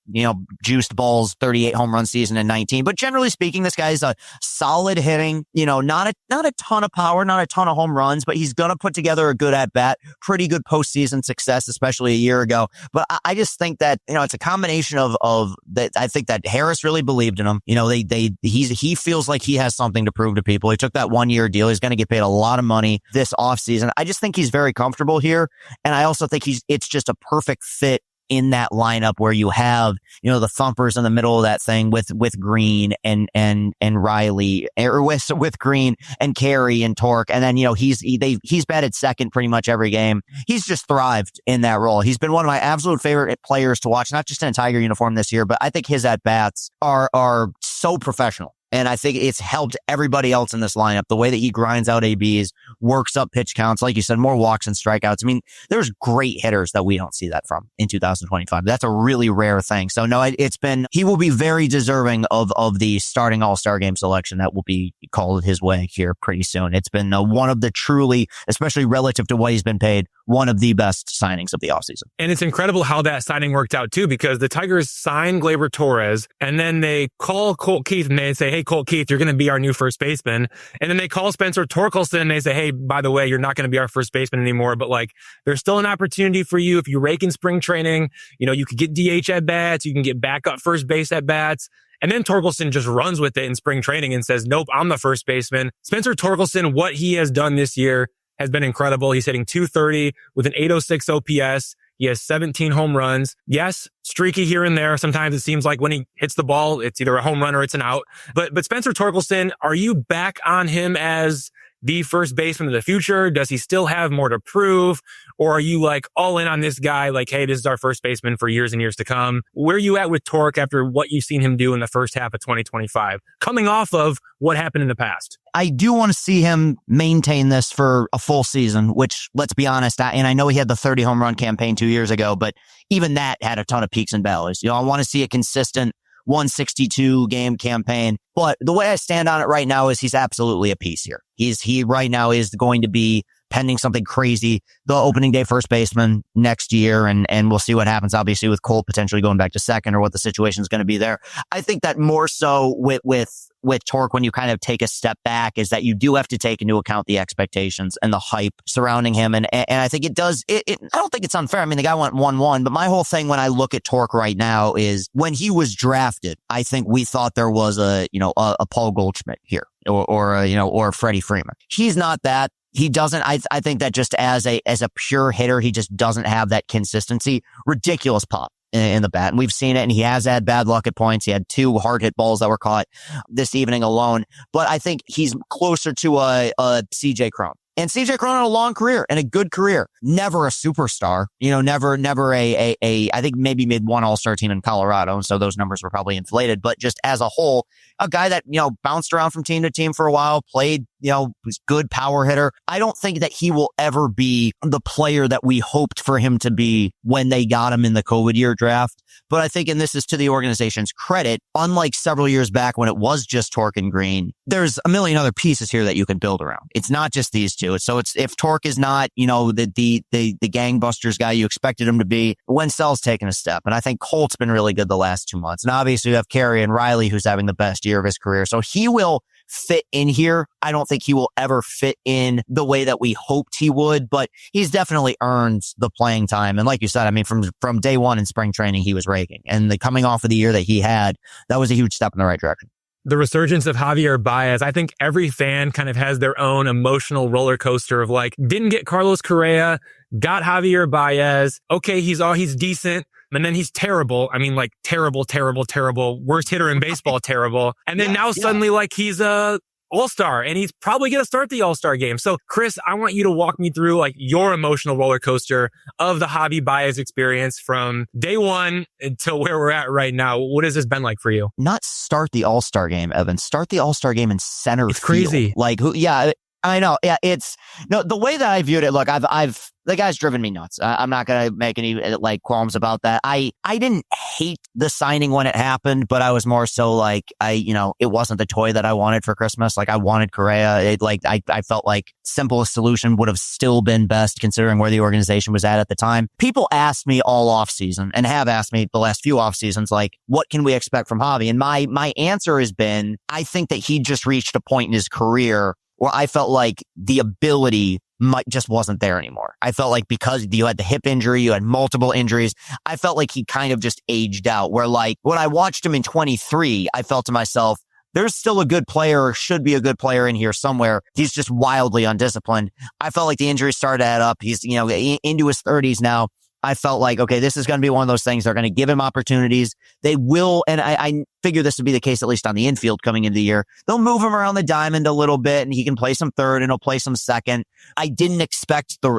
juiced balls, 38 home run season in 19, but generally speaking, this guy's a solid hitting, not a ton of power, not a ton of home runs, but he's going to put together a good at bat, pretty good postseason success, especially a year ago. But I just think that, it's a combination of that. I think that Harris really believed in him. He feels like he has something to prove to people. He took that 1 year deal. He's going to get paid a lot of money this offseason. I just think he's very comfortable here. And I also think it's just a perfect fit in that lineup where you have, the thumpers in the middle of that thing with Green and Riley, or with Green and Carey and Torque. And then, he's batted second pretty much every game. He's just thrived in that role. He's been one of my absolute favorite players to watch, not just in a Tiger uniform this year, but I think his at-bats are so professional. And I think it's helped everybody else in this lineup. The way that he grinds out ABs, works up pitch counts, like you said, more walks and strikeouts. I mean, there's great hitters that we don't see that from in 2025. That's a really rare thing. So no, he will be very deserving of the starting All-Star game selection that will be called his way here pretty soon. It's been one of the truly, especially relative to what he's been paid, one of the best signings of the offseason. And it's incredible how that signing worked out too, because the Tigers signed Gleyber Torres and then they call Colt Keith and they say, hey, Colt Keith, you're going to be our new first baseman. And then they call Spencer Torkelson and they say, hey, by the way, you're not going to be our first baseman anymore, but like, there's still an opportunity for you. If you rake in spring training, you could get DH at bats, you can get backup first base at bats. And then Torkelson just runs with it in spring training and says, nope, I'm the first baseman. Spencer Torkelson, what he has done this year has been incredible. He's hitting .230 with an .806 OPS. He has 17 home runs. Yes, streaky here and there. Sometimes it seems like when he hits the ball, it's either a home run or it's an out. But Spencer Torkelson, are you back on him as the first baseman of the future? Does he still have more to prove? Or are you like all in on this guy? Like, hey, this is our first baseman for years and years to come. Where are you at with Torque after what you've seen him do in the first half of 2025, coming off of what happened in the past? I do want to see him maintain this for a full season, which, let's be honest, and I know he had the 30 home run campaign 2 years ago, but even that had a ton of peaks and valleys. I want to see a consistent 162 game campaign. But the way I stand on it right now is he's absolutely a piece here. He right now is going to be pending something crazy, the opening day first baseman next year. And we'll see what happens, obviously, with Colt potentially going back to second or what the situation is going to be there. I think that more so with Torque, when you kind of take a step back, is that you do have to take into account the expectations and the hype surrounding him. And I think it does, I don't think it's unfair. I mean, the guy went 1-1, but my whole thing when I look at Torque right now is when he was drafted, I think we thought there was a Paul Goldschmidt here or Freddie Freeman. He's not that. He doesn't, I think that just as a pure hitter, he just doesn't have that consistency. Ridiculous pop in the bat. And we've seen it, and he has had bad luck at points. He had 2 hard hit balls that were caught this evening alone. But I think he's closer to a CJ Cron. And CJ Cron had a long career and a good career. Never a superstar, never I think maybe made 1 All-Star team in Colorado. And so those numbers were probably inflated, but just as a whole, a guy that, bounced around from team to team for a while, played, was good power hitter. I don't think that he will ever be the player that we hoped for him to be when they got him in the COVID year draft. But I think, and this is to the organization's credit, unlike several years back when it was just Torque and Green, there's a million other pieces here that you can build around. It's not just these two. So if Torque is not, the gangbusters guy you expected him to be, Wenzel's taken a step. And I think Colt's been really good the last 2 months. And obviously you have Carey and Riley, who's having the best year of his career. So he will fit in here. I don't think he will ever fit in the way that we hoped he would, but he's definitely earned the playing time. And like you said, I mean, from day one in spring training, he was raking. And the coming off of the year that he had, that was a huge step in the right direction. The resurgence of Javier Baez, I think every fan kind of has their own emotional roller coaster of like, didn't get Carlos Correa, got Javier Baez. Okay, he's decent. And then he's terrible. I mean, like terrible. Worst hitter in baseball, terrible. And then suddenly like he's a All-Star and he's probably going to start the All-Star game. So Chris, I want you to walk me through like your emotional roller coaster of the Javi Baez experience from day one until where we're at right now. What has this been like for you? Not start the All-Star game, Evan. Start the All-Star game in center field. It's crazy. Like, I know. Yeah, the way that I viewed it. Look, the guy's driven me nuts. I'm not going to make any like qualms about that. I didn't hate the signing when it happened, but I was more so like, it wasn't the toy that I wanted for Christmas. Like I wanted Correa. I felt like simplest solution would have still been best considering where the organization was at the time. People asked me all off season and have asked me the last few off seasons, like, what can we expect from Javi? And my answer has been, I think that he just reached a point in his career where I felt like the ability just wasn't there anymore. I felt like because you had the hip injury, you had multiple injuries, I felt like he kind of just aged out. Where like when I watched him in 23, I felt to myself, there's still a good player or should be a good player in here somewhere. He's just wildly undisciplined. I felt like the injuries started to add up. He's, into his 30s now. I felt like, okay, this is going to be one of those things. They're going to give him opportunities. They will, and I figure this would be the case at least on the infield coming into the year. They'll move him around the diamond a little bit, and he can play some third, and he'll play some second. I didn't expect the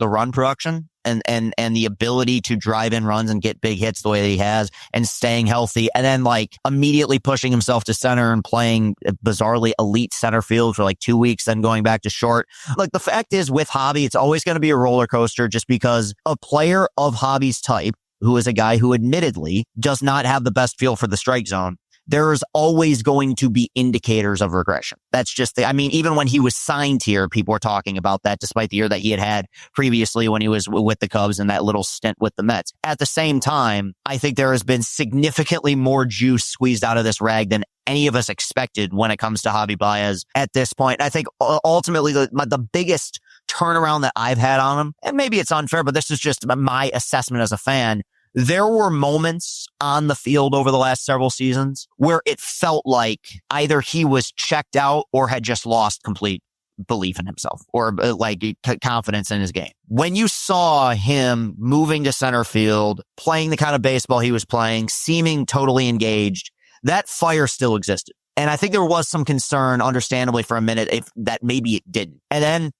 run production and the ability to drive in runs and get big hits the way that he has, and staying healthy, and then like immediately pushing himself to center and playing bizarrely elite center field for like 2 weeks, then going back to short. Like the fact is with Javi, it's always going to be a roller coaster just because a player of Javi's type, who is a guy who admittedly does not have the best feel for the strike zone, there is always going to be indicators of regression. That's just even when he was signed here, people were talking about that despite the year that he had previously when he was with the Cubs and that little stint with the Mets. At the same time, I think there has been significantly more juice squeezed out of this rag than any of us expected when it comes to Javi Baez at this point. I think ultimately the biggest turnaround that I've had on him, and maybe it's unfair, but this is just my assessment as a fan, there were moments on the field over the last several seasons where it felt like either he was checked out or had just lost complete belief in himself or like confidence in his game. When you saw him moving to center field, playing the kind of baseball he was playing, seeming totally engaged, that fire still existed. And I think there was some concern, understandably, for a minute, that maybe it didn't. And then,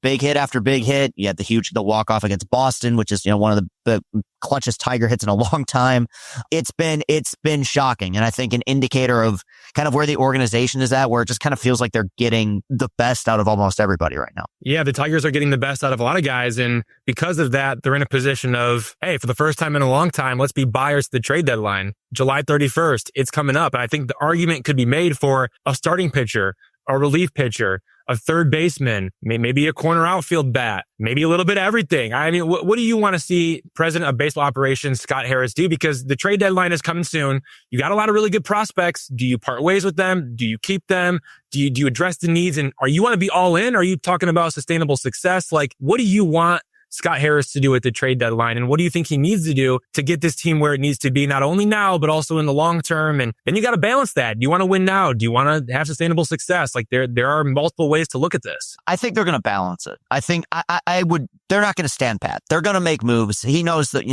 big hit after big hit. You had the walk-off against Boston, which is, one of the clutchest Tiger hits in a long time. It's been shocking. And I think an indicator of kind of where the organization is at, where it just kind of feels like they're getting the best out of almost everybody right now. Yeah, the Tigers are getting the best out of a lot of guys. And because of that, they're in a position of, hey, for the first time in a long time, let's be buyers to the trade deadline. July 31st, it's coming up. And I think the argument could be made for a starting pitcher, a relief pitcher, a third baseman, maybe a corner outfield bat, maybe a little bit of everything. I mean, what do you want to see President of Baseball Operations Scott Harris do? Because the trade deadline is coming soon. You got a lot of really good prospects. Do you part ways with them? Do you keep them? Do you address the needs? And are you want to be all in? Are you talking about sustainable success? Like, what do you want Scott Harris to do at the trade deadline? And what do you think he needs to do to get this team where it needs to be, not only now, but also in the long term? And then you got to balance that. Do you want to win now? Do you want to have sustainable success? Like there are multiple ways to look at this. I think they're going to balance it. I think they're not going to stand pat. They're going to make moves. He knows that,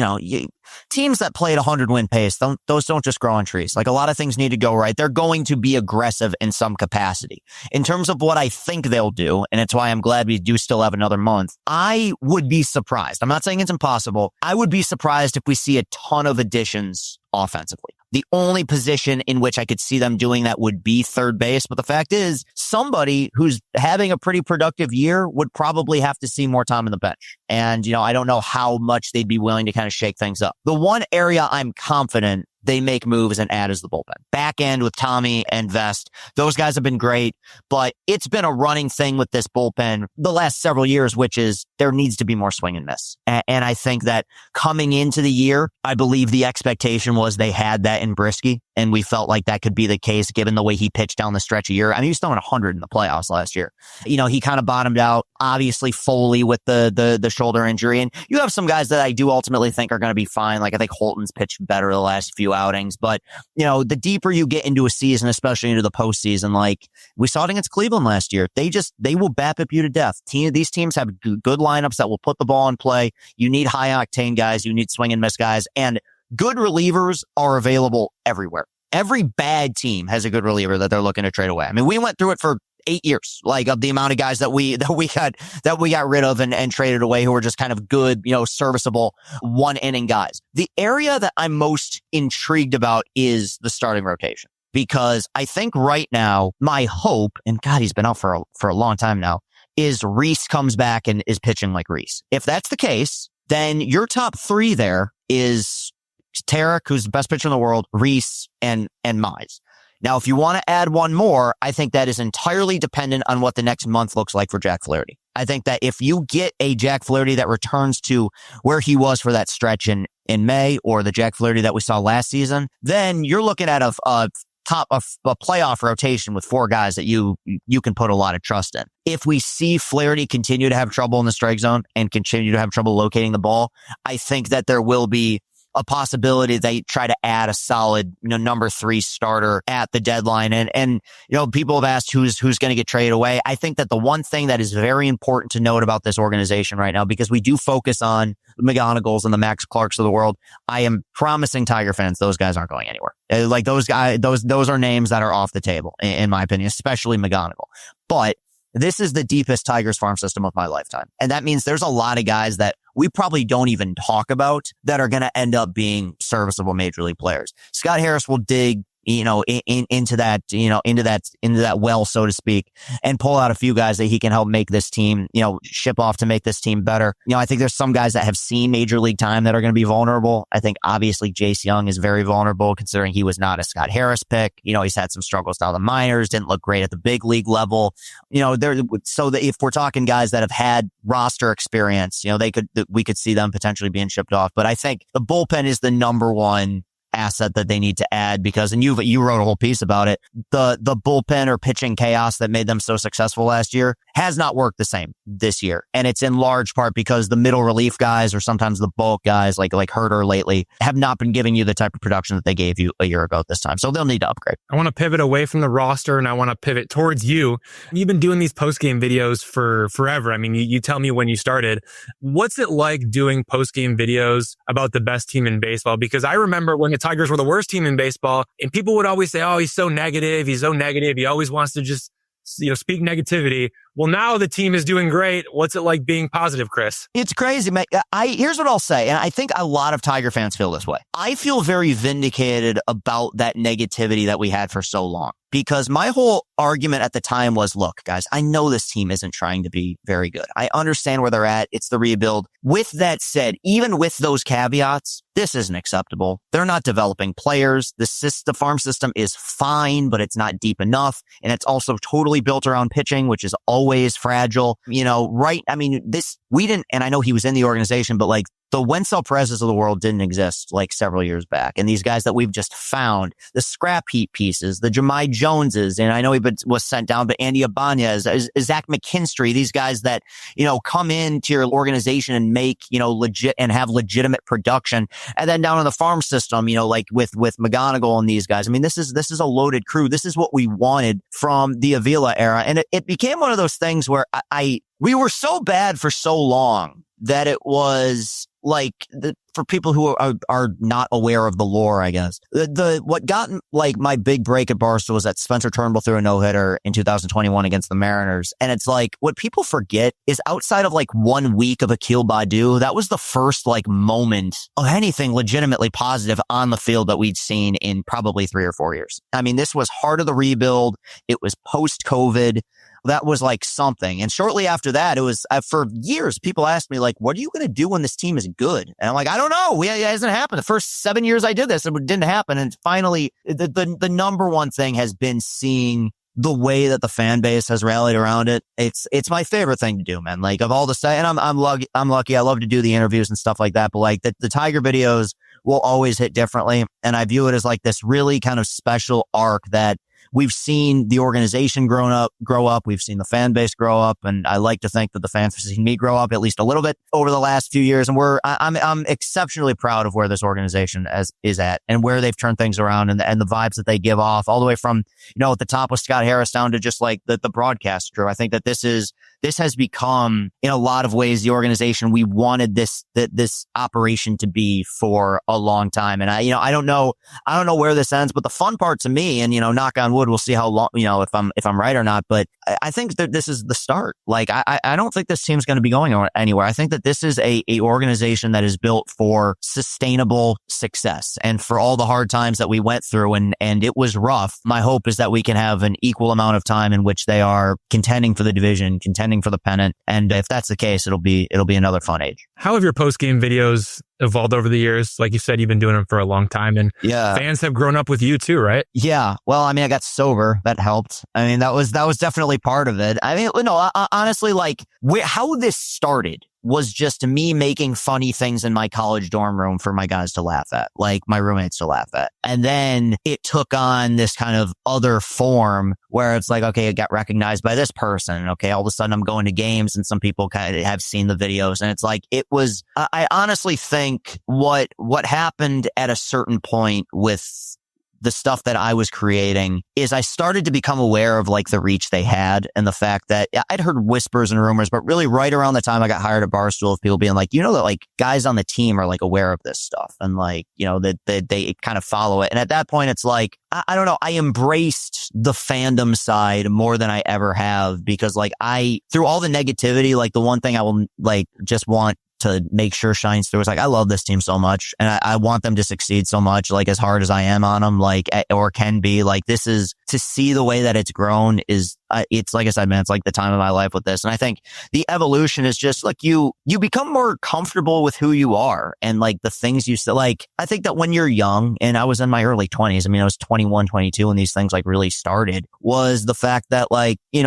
teams that play at 100 win pace, those don't just grow on trees. Like a lot of things need to go right. They're going to be aggressive in some capacity. In terms of what I think they'll do, and it's why I'm glad we do still have another month, I would be surprised. I'm not saying it's impossible. I would be surprised if we see a ton of additions offensively. The only position in which I could see them doing that would be third base. But the fact is, somebody who's having a pretty productive year would probably have to see more time on the bench. And, I don't know how much they'd be willing to kind of shake things up. The one area I'm confident they make moves and add is the bullpen. Back end with Tommy and Vest. Those guys have been great, but it's been a running thing with this bullpen the last several years, which is there needs to be more swing and miss. And I think that coming into the year, I believe the expectation was they had that in Brisky, and we felt like that could be the case given the way he pitched down the stretch of year. I mean, he was throwing 100 in the playoffs last year. He kind of bottomed out, obviously Foley with the shoulder injury. And you have some guys that I do ultimately think are going to be fine. Like I think Holton's pitched better the last few outings, but the deeper you get into a season, especially into the postseason, like we saw it against Cleveland last year, they will BABIP you to death. These teams have good lineups that will put the ball in play. You need high octane guys. You need swing and miss guys, and good relievers are available everywhere. Every bad team has a good reliever that they're looking to trade away. I mean, we went through it for 8 years, like of the amount of guys that we got rid of and traded away who were just kind of good, serviceable 1-inning guys. The area that I'm most intrigued about is the starting rotation, because I think right now my hope, and God, he's been out for a long time now, is Reese comes back and is pitching like Reese. If that's the case, then your top three there is Tarik, who's the best pitcher in the world, Reese, and Mize. Now, if you want to add one more, I think that is entirely dependent on what the next month looks like for Jack Flaherty. I think that if you get a Jack Flaherty that returns to where he was for that stretch in May, or the Jack Flaherty that we saw last season, then you're looking at a playoff rotation with 4 guys that you can put a lot of trust in. If we see Flaherty continue to have trouble in the strike zone and continue to have trouble locating the ball, I think that there will be a possibility they try to add a solid, number 3 starter at the deadline. And people have asked who's going to get traded away. I think that the one thing that is very important to note about this organization right now, because we do focus on the McGonagalls and the Max Clarks of the world, I am promising Tiger fans those guys aren't going anywhere. Like those guys, those are names that are off the table, in my opinion, especially McGonagle. But this is the deepest Tigers farm system of my lifetime. And that means there's a lot of guys that we probably don't even talk about that are going to end up being serviceable major league players. Scott Harris will dig, into that well, so to speak, and pull out a few guys that he can help make this team, ship off to make this team better. I think there's some guys that have seen major league time that are going to be vulnerable. I think obviously Jace Young is very vulnerable considering he was not a Scott Harris pick. He's had some struggles down the minors, didn't look great at the big league level. So that if we're talking guys that have had roster experience, we could see them potentially being shipped off. But I think the bullpen is the number one asset that they need to add, because, and you wrote a whole piece about it, the bullpen or pitching chaos that made them so successful last year has not worked the same this year. And it's in large part because the middle relief guys, or sometimes the bulk guys like Herter lately, have not been giving you the type of production that they gave you a year ago at this time. So they'll need to upgrade. I want to pivot away from the roster and I want to pivot towards you. You've been doing these post-game videos for forever. I mean, you tell me when you started. What's it like doing post-game videos about the best team in baseball? Because I remember when the Tigers were the worst team in baseball, and people would always say, oh, he's so negative. He's so negative. He always wants to just, speak negativity. Well, now the team is doing great. What's it like being positive, Chris? It's crazy, man. Here's what I'll say, and I think a lot of Tiger fans feel this way. I feel very vindicated about that negativity that we had for so long, because my whole argument at the time was, look, guys, I know this team isn't trying to be very good. I understand where they're at. It's the rebuild. With that said, even with those caveats, this isn't acceptable. They're not developing players. The farm system is fine, but it's not deep enough. And it's also totally built around pitching, which is always fragile. Right? I mean, we didn't, and I know he was in the organization, but like the Wenzel Perez's of the world didn't exist like several years back. And these guys that we've just found, the scrap heap pieces, the Jahmai Joneses, and I know he was sent down, but Andy Ibanez, Zach McKinstry, these guys that, come into your organization and make, legit and have legitimate production. And then down in the farm system, like with McGonigal and these guys. I mean, this is a loaded crew. This is what we wanted from the Avila era. And it became one of those things where we were so bad for so long that it was like for people who are not aware of the lore, I guess. What got like my big break at Barstool was that Spencer Turnbull threw a no-hitter in 2021 against the Mariners. And it's like, what people forget is outside of like 1 week of Akil Baddoo, that was the first like moment of anything legitimately positive on the field that we'd seen in probably 3 or 4 years. I mean, this was heart of the rebuild. It was post-COVID. That was like something. And shortly after that, it was for years, people asked me like, what are you going to do when this team is good? And I'm like, I don't know. It hasn't happened. The first 7 years I did this, it didn't happen. And finally, the number one thing has been seeing the way that the fan base has rallied around it. It's my favorite thing to do, man. Like of all the stuff, and I'm lucky. I love to do the interviews and stuff like that. But like the Tiger videos will always hit differently. And I view it as like this really kind of special arc that we've seen the organization grow up. We've seen the fan base grow up. And I like to think that the fans have seen me grow up at least a little bit over the last few years. And I'm exceptionally proud of where this organization is at and where they've turned things around and the vibes that they give off all the way from, at the top with Scott Harris down to just like the broadcast crew. I think that this has become in a lot of ways the organization we wanted this operation to be for a long time. And I don't know where this ends, but the fun part to me, and knock on wood, we'll see how long, if I'm right or not, but I think that this is the start. Like I don't think this team's going to be going anywhere. I think that this is a organization that is built for sustainable success and for all the hard times that we went through and it was rough. My hope is that we can have an equal amount of time in which they are contending for the division, contending for the pennant. And if that's the case, it'll be another fun age. How have your post-game videos evolved over the years? Like you said, you've been doing them for a long time and fans have grown up with you too, right? Yeah. Well, I mean, I got sober. That helped. I mean, that was definitely part of it. I mean, no, honestly, like how this started was just me making funny things in my college dorm room for my guys to laugh at, like my roommates to laugh at. And then it took on this kind of other form where it's like, okay, it got recognized by this person. Okay, all of a sudden I'm going to games and some people kind of have seen the videos. And it's like, I honestly think what happened at a certain point with the stuff that I was creating is I started to become aware of like the reach they had and the fact that I'd heard whispers and rumors, but really right around the time I got hired at Barstool of people being like, that like guys on the team are like aware of this stuff and like, that they kind of follow it. And at that point, it's like, I don't know, I embraced the fandom side more than I ever have because like through all the negativity, like the one thing I will like just want to make sure shines through. It's like, I love this team so much and I want them to succeed so much, like as hard as I am on them, like, or can be. Like this is to see the way that it's grown is, it's like I said, man, it's like the time of my life with this. And I think the evolution is just like you become more comfortable with who you are and like the things you say. Like, I think that when you're young, and I was in my early 20s, I mean, I was 21, 22 when these things like really started, was the fact that like, in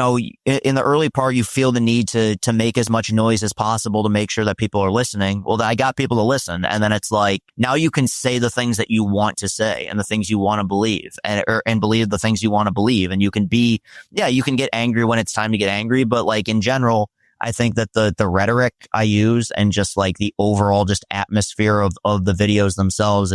the early part, you feel the need to make as much noise as possible to make sure that people are listening. Well, I got people to listen. And then it's like, now you can say the things that you want to say and the things you want to believe and believe the things you want to believe. And you can you can get angry when it's time to get angry. But like in general, I think that the rhetoric I use and just like the overall just atmosphere of the videos themselves,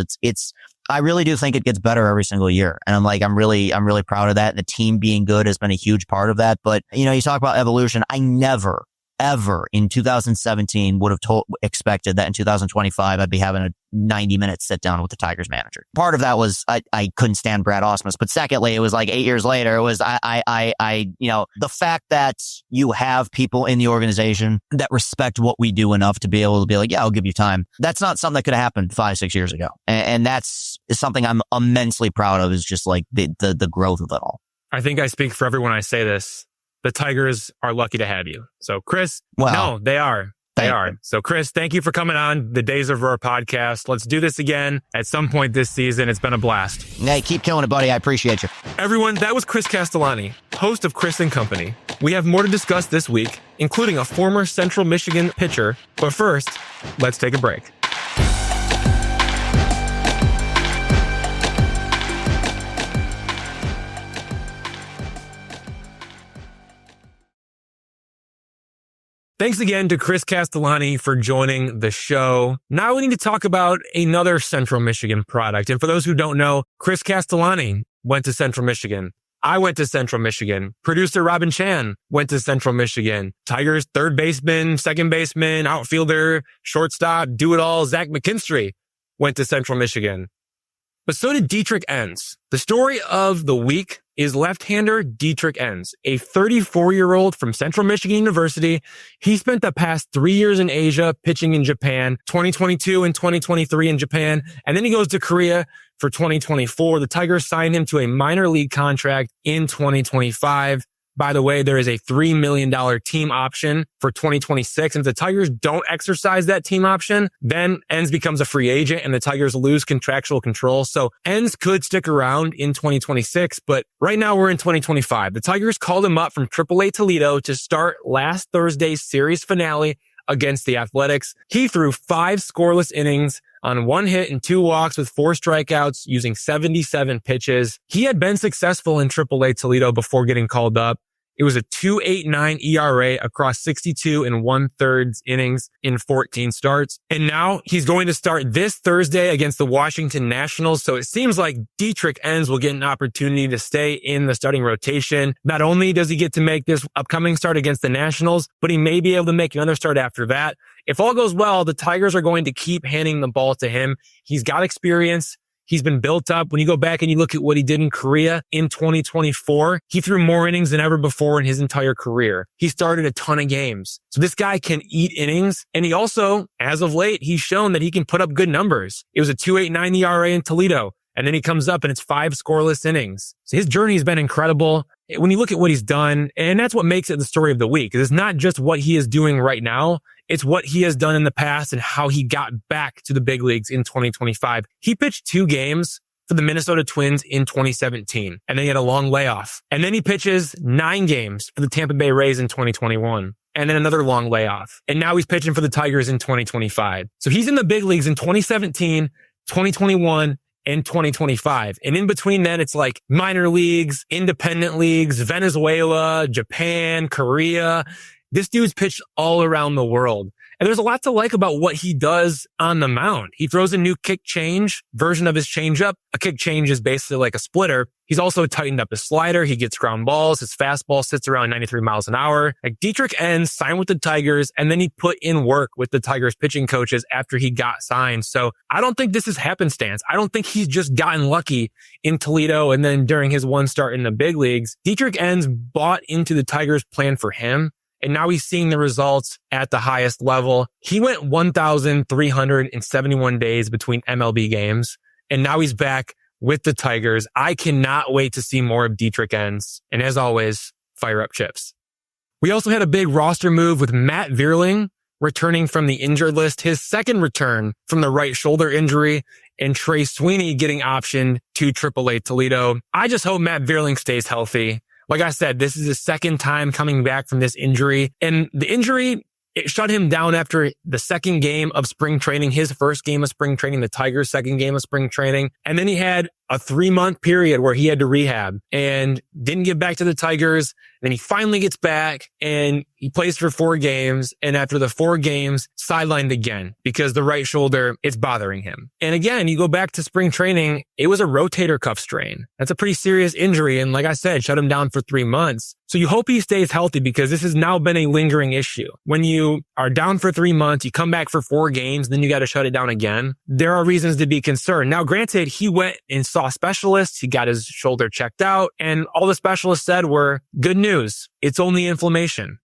I really do think it gets better every single year. And I'm really proud of that. And the team being good has been a huge part of that. But, you talk about evolution. I never, ever in 2017 would have expected that in 2025, I'd be having a 90-minute sit down with the Tigers manager. Part of that was I couldn't stand Brad Ausmus. But secondly, it was like 8 years later, it was the fact that you have people in the organization that respect what we do enough to be able to be like, yeah, I'll give you time. That's not something that could have happened 5-6 years ago. And that's something I'm immensely proud of, is just like the growth of it all. I think I speak for everyone I say this. The Tigers are lucky to have you. So, Chris, Well, no, they are. They thank are. you. So, Chris, thank you for coming on the Days of Roar podcast. Let's do this again at some point this season. It's been a blast. Hey, keep killing it, buddy. I appreciate you. Everyone, that was Chris Castellani, host of Chris and Company. We have more to discuss this week, including a former Central Michigan pitcher. But first, let's take a break. Thanks again to Chris Castellani for joining the show. Now we need to talk about another Central Michigan product. And for those who don't know, Chris Castellani went to Central Michigan. I went to Central Michigan. Producer Robin Chan went to Central Michigan. Tigers third baseman, second baseman, outfielder, shortstop, do-it-all, Zach McKinstry went to Central Michigan. But so did Dietrich Enns. The story of the week is left-hander Dietrich Enns, a 34-year-old from Central Michigan University. He spent the past 3 years in Asia pitching in Japan, 2022 and 2023 in Japan, and then he goes to Korea for 2024. The Tigers signed him to a minor league contract in 2025. By the way, there is a $3 million team option for 2026. And if the Tigers don't exercise that team option, then Enns becomes a free agent and the Tigers lose contractual control. So Enns could stick around in 2026, but right now we're in 2025. The Tigers called him up from AAA Toledo to start last Thursday's series finale against the Athletics. He threw 5 scoreless innings on 1 hit and 2 walks with 4 strikeouts using 77 pitches. He had been successful in AAA Toledo before getting called up. It was a 2.89 ERA across 62 and 1/3 innings in 14 starts. And now he's going to start this Thursday against the Washington Nationals. So it seems like Dietrich Enns will get an opportunity to stay in the starting rotation. Not only does he get to make this upcoming start against the Nationals, but he may be able to make another start after that. If all goes well, the Tigers are going to keep handing the ball to him. He's got experience. He's been built up. When you go back and you look at what he did in Korea in 2024, he threw more innings than ever before in his entire career. He started a ton of games. So this guy can eat innings. And he also, as of late, he's shown that he can put up good numbers. It was a 2.89 ERA in Toledo. And then he comes up and it's 5 scoreless innings. So his journey has been incredible. When you look at what he's done, and that's what makes it the story of the week. It's not just what he is doing right now. It's what he has done in the past and how he got back to the big leagues in 2025. He pitched 2 games for the Minnesota Twins in 2017, and then he had a long layoff. And then he pitches 9 games for the Tampa Bay Rays in 2021, and then another long layoff. And now he's pitching for the Tigers in 2025. So he's in the big leagues in 2017, 2021, and 2025. And in between then, it's like minor leagues, independent leagues, Venezuela, Japan, Korea. This dude's pitched all around the world. And there's a lot to like about what he does on the mound. He throws a new kick change version of his changeup. A kick change is basically like a splitter. He's also tightened up his slider. He gets ground balls. His fastball sits around 93 miles an hour. Like Dietrich Enns signed with the Tigers, and then he put in work with the Tigers pitching coaches after he got signed. So I don't think this is happenstance. I don't think he's just gotten lucky in Toledo and then during his one start in the big leagues. Dietrich Enns bought into the Tigers' plan for him. And now he's seeing the results at the highest level. He went 1,371 days between MLB games, and now he's back with the Tigers. I cannot wait to see more of Dietrich Enns. And as always, fire up chips. We also had a big roster move with Matt Vierling returning from the injured list, his second return from the right shoulder injury, and Trey Sweeney getting optioned to AAA Toledo. I just hope Matt Vierling stays healthy. Like I said, this is his second time coming back from this injury. And the injury, it shut him down after the second game of spring training, his first game of spring training, the Tigers' second game of spring training. And then he had a 3-month period where he had to rehab and didn't get back to the Tigers. Then he finally gets back and he plays for 4 games. And after the 4 games, sidelined again because the right shoulder is bothering him. And again, you go back to spring training, it was a rotator cuff strain. That's a pretty serious injury. And like I said, shut him down for 3 months. So you hope he stays healthy because this has now been a lingering issue. When you are down for 3 months, you come back for 4 games, then you got to shut it down again. There are reasons to be concerned. Now, granted, he went and saw specialists. He got his shoulder checked out and all the specialists said were good news. It's only inflammation.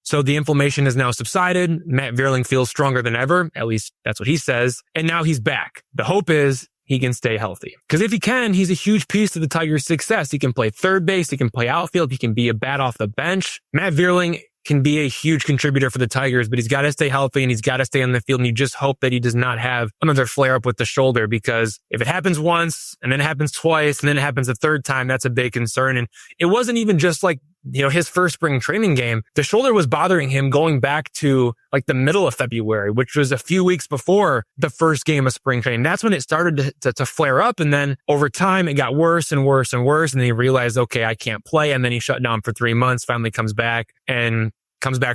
So the inflammation has now subsided. Matt Vierling feels stronger than ever. At least that's what he says. And now he's back. The hope is he can stay healthy. Because if he can, he's a huge piece to the Tigers' success. He can play third base. He can play outfield. He can be a bat off the bench. Matt Vierling can be a huge contributor for the Tigers, but he's got to stay healthy and he's got to stay on the field. And you just hope that he does not have another flare up with the shoulder, because if it happens once and then it happens twice and then it happens a third time, that's a big concern. And it wasn't even just like, his first spring training game. The shoulder was bothering him going back to like the middle of February, which was a few weeks before the first game of spring training. That's when it started to flare up. And then over time, it got worse and worse and worse. And then he realized, okay, I can't play. And then he shut down for 3 months, finally comes back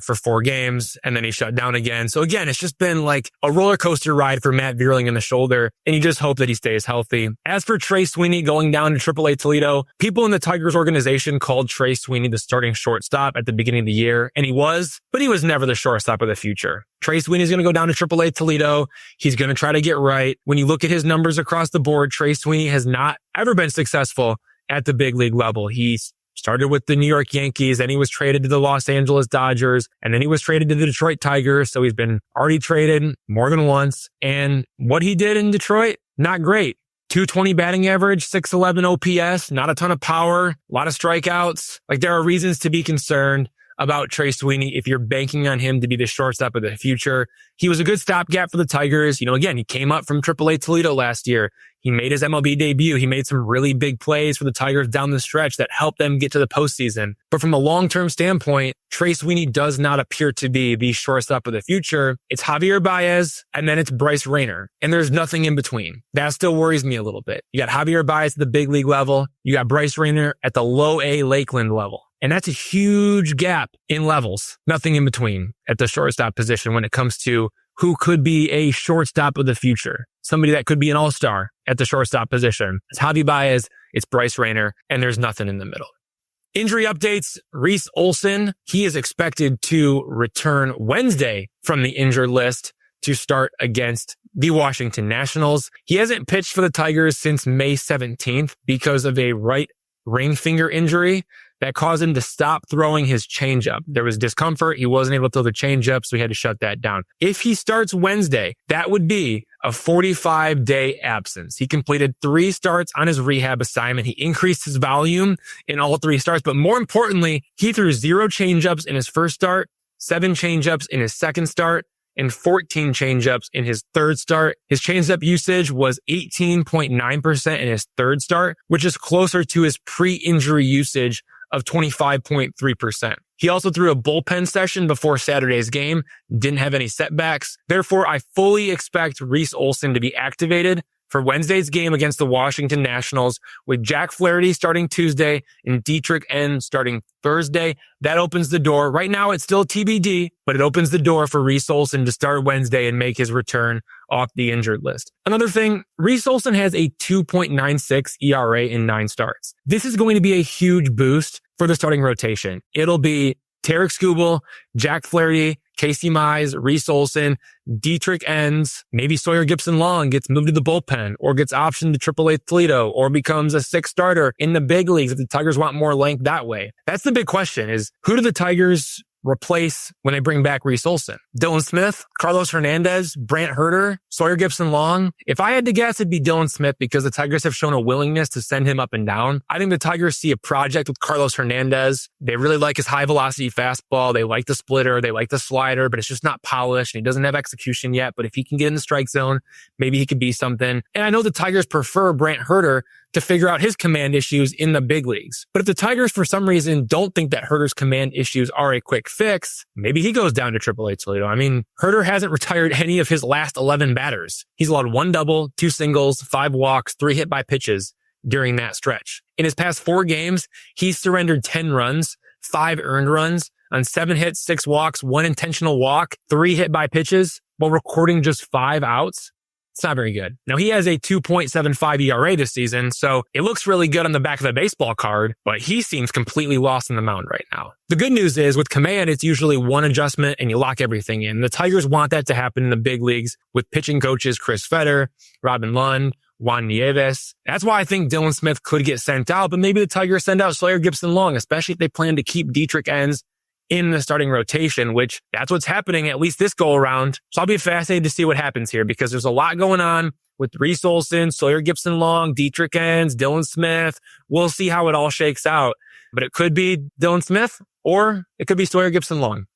for 4 games, and then he shut down again. So again, it's just been like a roller coaster ride for Matt Vierling in the shoulder, and you just hope that he stays healthy. As for Trey Sweeney going down to AAA Toledo, people in the Tigers organization called Trey Sweeney the starting shortstop at the beginning of the year, and he was never the shortstop of the future. Trey Sweeney is going to go down to AAA Toledo. He's going to try to get right. When you look at his numbers across the board, Trey Sweeney has not ever been successful at the big league level. He's started with the New York Yankees, then he was traded to the Los Angeles Dodgers, and then he was traded to the Detroit Tigers. So he's been already traded more than once. And what he did in Detroit, not great. 220 batting average, 611 OPS, not a ton of power, a lot of strikeouts. Like, there are reasons to be concerned about Trey Sweeney if you're banking on him to be the shortstop of the future. He was a good stopgap for the Tigers. Again, he came up from AAA Toledo last year. He made his MLB debut. He made some really big plays for the Tigers down the stretch that helped them get to the postseason. But from a long-term standpoint, Trey Sweeney does not appear to be the shortstop of the future. It's Javier Baez, and then it's Bryce Rayner. And there's nothing in between. That still worries me a little bit. You got Javier Baez at the big league level. You got Bryce Rayner at the low A Lakeland level. And that's a huge gap in levels. Nothing in between at the shortstop position when it comes to who could be a shortstop of the future. Somebody that could be an all-star at the shortstop position. It's Javi Baez, it's Bryce Rayner, and there's nothing in the middle. Injury updates. Reese Olson, he is expected to return Wednesday from the injured list to start against the Washington Nationals. He hasn't pitched for the Tigers since May 17th because of a right ring finger injury that caused him to stop throwing his changeup. There was discomfort. He wasn't able to throw the changeup, so he had to shut that down. If he starts Wednesday, that would be a 45-day absence. He completed 3 starts on his rehab assignment. He increased his volume in all 3 starts, but more importantly, he threw 0 changeups in his first start, 7 changeups in his second start, and 14 changeups in his third start. His changeup usage was 18.9% in his third start, which is closer to his pre-injury usage of 25.3%. He also threw a bullpen session before Saturday's game, didn't have any setbacks. Therefore, I fully expect Reese Olson to be activated for Wednesday's game against the Washington Nationals, with Jack Flaherty starting Tuesday and Dietrich Enns starting Thursday. That opens the door. Right now, it's still TBD, but it opens the door for Reese Olson to start Wednesday and make his return off the injured list. Another thing, Reese Olson has a 2.96 ERA in 9 starts. This is going to be a huge boost for the starting rotation. It'll be Tarik Skubal, Jack Flaherty, Casey Mize, Reese Olson, Dietrich Enns, maybe Sawyer Gipson-Long gets moved to the bullpen or gets optioned to AAA Toledo or becomes a 6th starter in the big leagues if the Tigers want more length that way. That's the big question, is who do the Tigers replace when they bring back Reese Olson? Dylan Smith, Carlos Hernandez, Brant Herter, Sawyer Gipson-Long? If I had to guess, it'd be Dylan Smith, because the Tigers have shown a willingness to send him up and down. I think the Tigers see a project with Carlos Hernandez. They really like his high velocity fastball. They like the splitter. They like the slider, but it's just not polished and he doesn't have execution yet. But if he can get in the strike zone, maybe he could be something. And I know the Tigers prefer Brant Herter to figure out his command issues in the big leagues. But if the Tigers, for some reason, don't think that Herter's command issues are a quick fix, maybe he goes down to AAA Toledo. I mean, Herter hasn't retired any of his last 11 batters. He's allowed 1 double, 2 singles, 5 walks, 3 hit by pitches during that stretch. In his past 4 games, he's surrendered 10 runs, 5 earned runs on 7 hits, 6 walks, 1 intentional walk, 3 hit by pitches, while recording just 5 outs. It's not very good. Now, he has a 2.75 ERA this season, so it looks really good on the back of the baseball card, but he seems completely lost on the mound right now. The good news is, with command, it's usually 1 adjustment and you lock everything in. The Tigers want that to happen in the big leagues with pitching coaches Chris Fetter, Robin Lund, Juan Nieves. That's why I think Dylan Smith could get sent out, but maybe the Tigers send out Sawyer Gipson-Long, especially if they plan to keep Dietrich Enns in the starting rotation, which that's what's happening at least this go around. So I'll be fascinated to see what happens here because there's a lot going on with Reese Olson, Sawyer Gibson-Long, Dietrich Enns, Dylan Smith. We'll see how it all shakes out, but it could be Dylan Smith or it could be Sawyer Gibson-Long.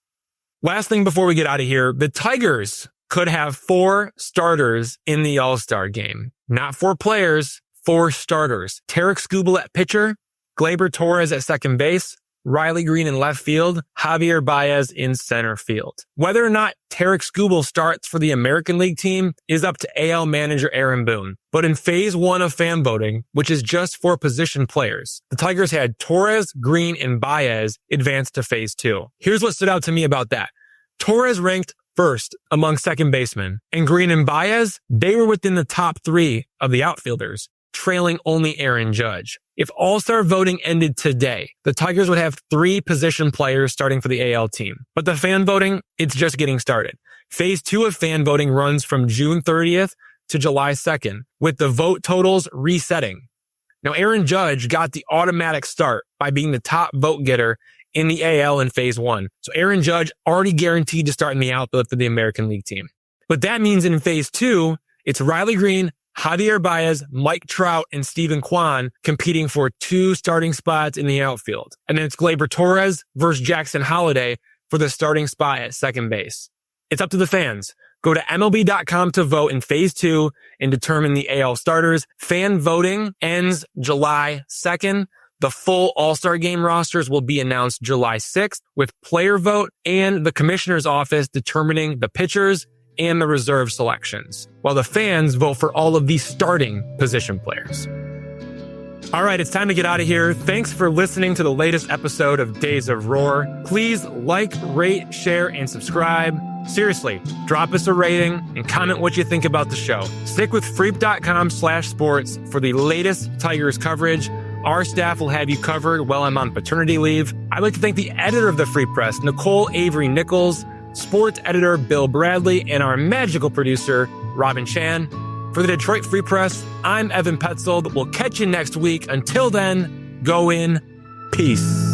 Last thing before we get out of here, the Tigers could have 4 starters in the All-Star game. Not 4 players, 4 starters. Tarik Skubal at pitcher, Gleyber Torres at second base, Riley Green in left field, Javier Baez in center field. Whether or not Tarik Skubal starts for the American League team is up to AL manager Aaron Boone. But in phase 1 of fan voting, which is just for position players, the Tigers had Torres, Green, and Baez advance to phase 2. Here's what stood out to me about that. Torres ranked first among second basemen, and Green and Baez, they were within the top 3 of the outfielders, trailing only Aaron Judge. If All-Star voting ended today, the Tigers would have 3 position players starting for the AL team. But the fan voting, it's just getting started. Phase 2 of fan voting runs from June 30th to July 2nd, with the vote totals resetting. Now, Aaron Judge got the automatic start by being the top vote getter in the AL in phase 1. So Aaron Judge already guaranteed to start in the outfield for the American League team. But that means in phase 2, it's Riley Green, Javier Baez, Mike Trout, and Steven Kwan competing for 2 starting spots in the outfield. And then it's Gleyber Torres versus Jackson Holliday for the starting spot at second base. It's up to the fans. Go to MLB.com to vote in phase 2 and determine the AL starters. Fan voting ends July 2nd. The full All-Star Game rosters will be announced July 6th with player vote and the commissioner's office determining the pitchers and the reserve selections, while the fans vote for all of the starting position players. All right, it's time to get out of here. Thanks for listening to the latest episode of Days of Roar. Please like, rate, share, and subscribe. Seriously, drop us a rating and comment what you think about the show. Stick with freep.com/sports for the latest Tigers coverage. Our staff will have you covered while I'm on paternity leave. I'd like to thank the editor of the Free Press, Nicole Avery Nichols, sports editor Bill Bradley, and our magical producer, Robin Chan. For the Detroit Free Press, I'm Evan Petzold. We'll catch you next week. Until then, go in peace.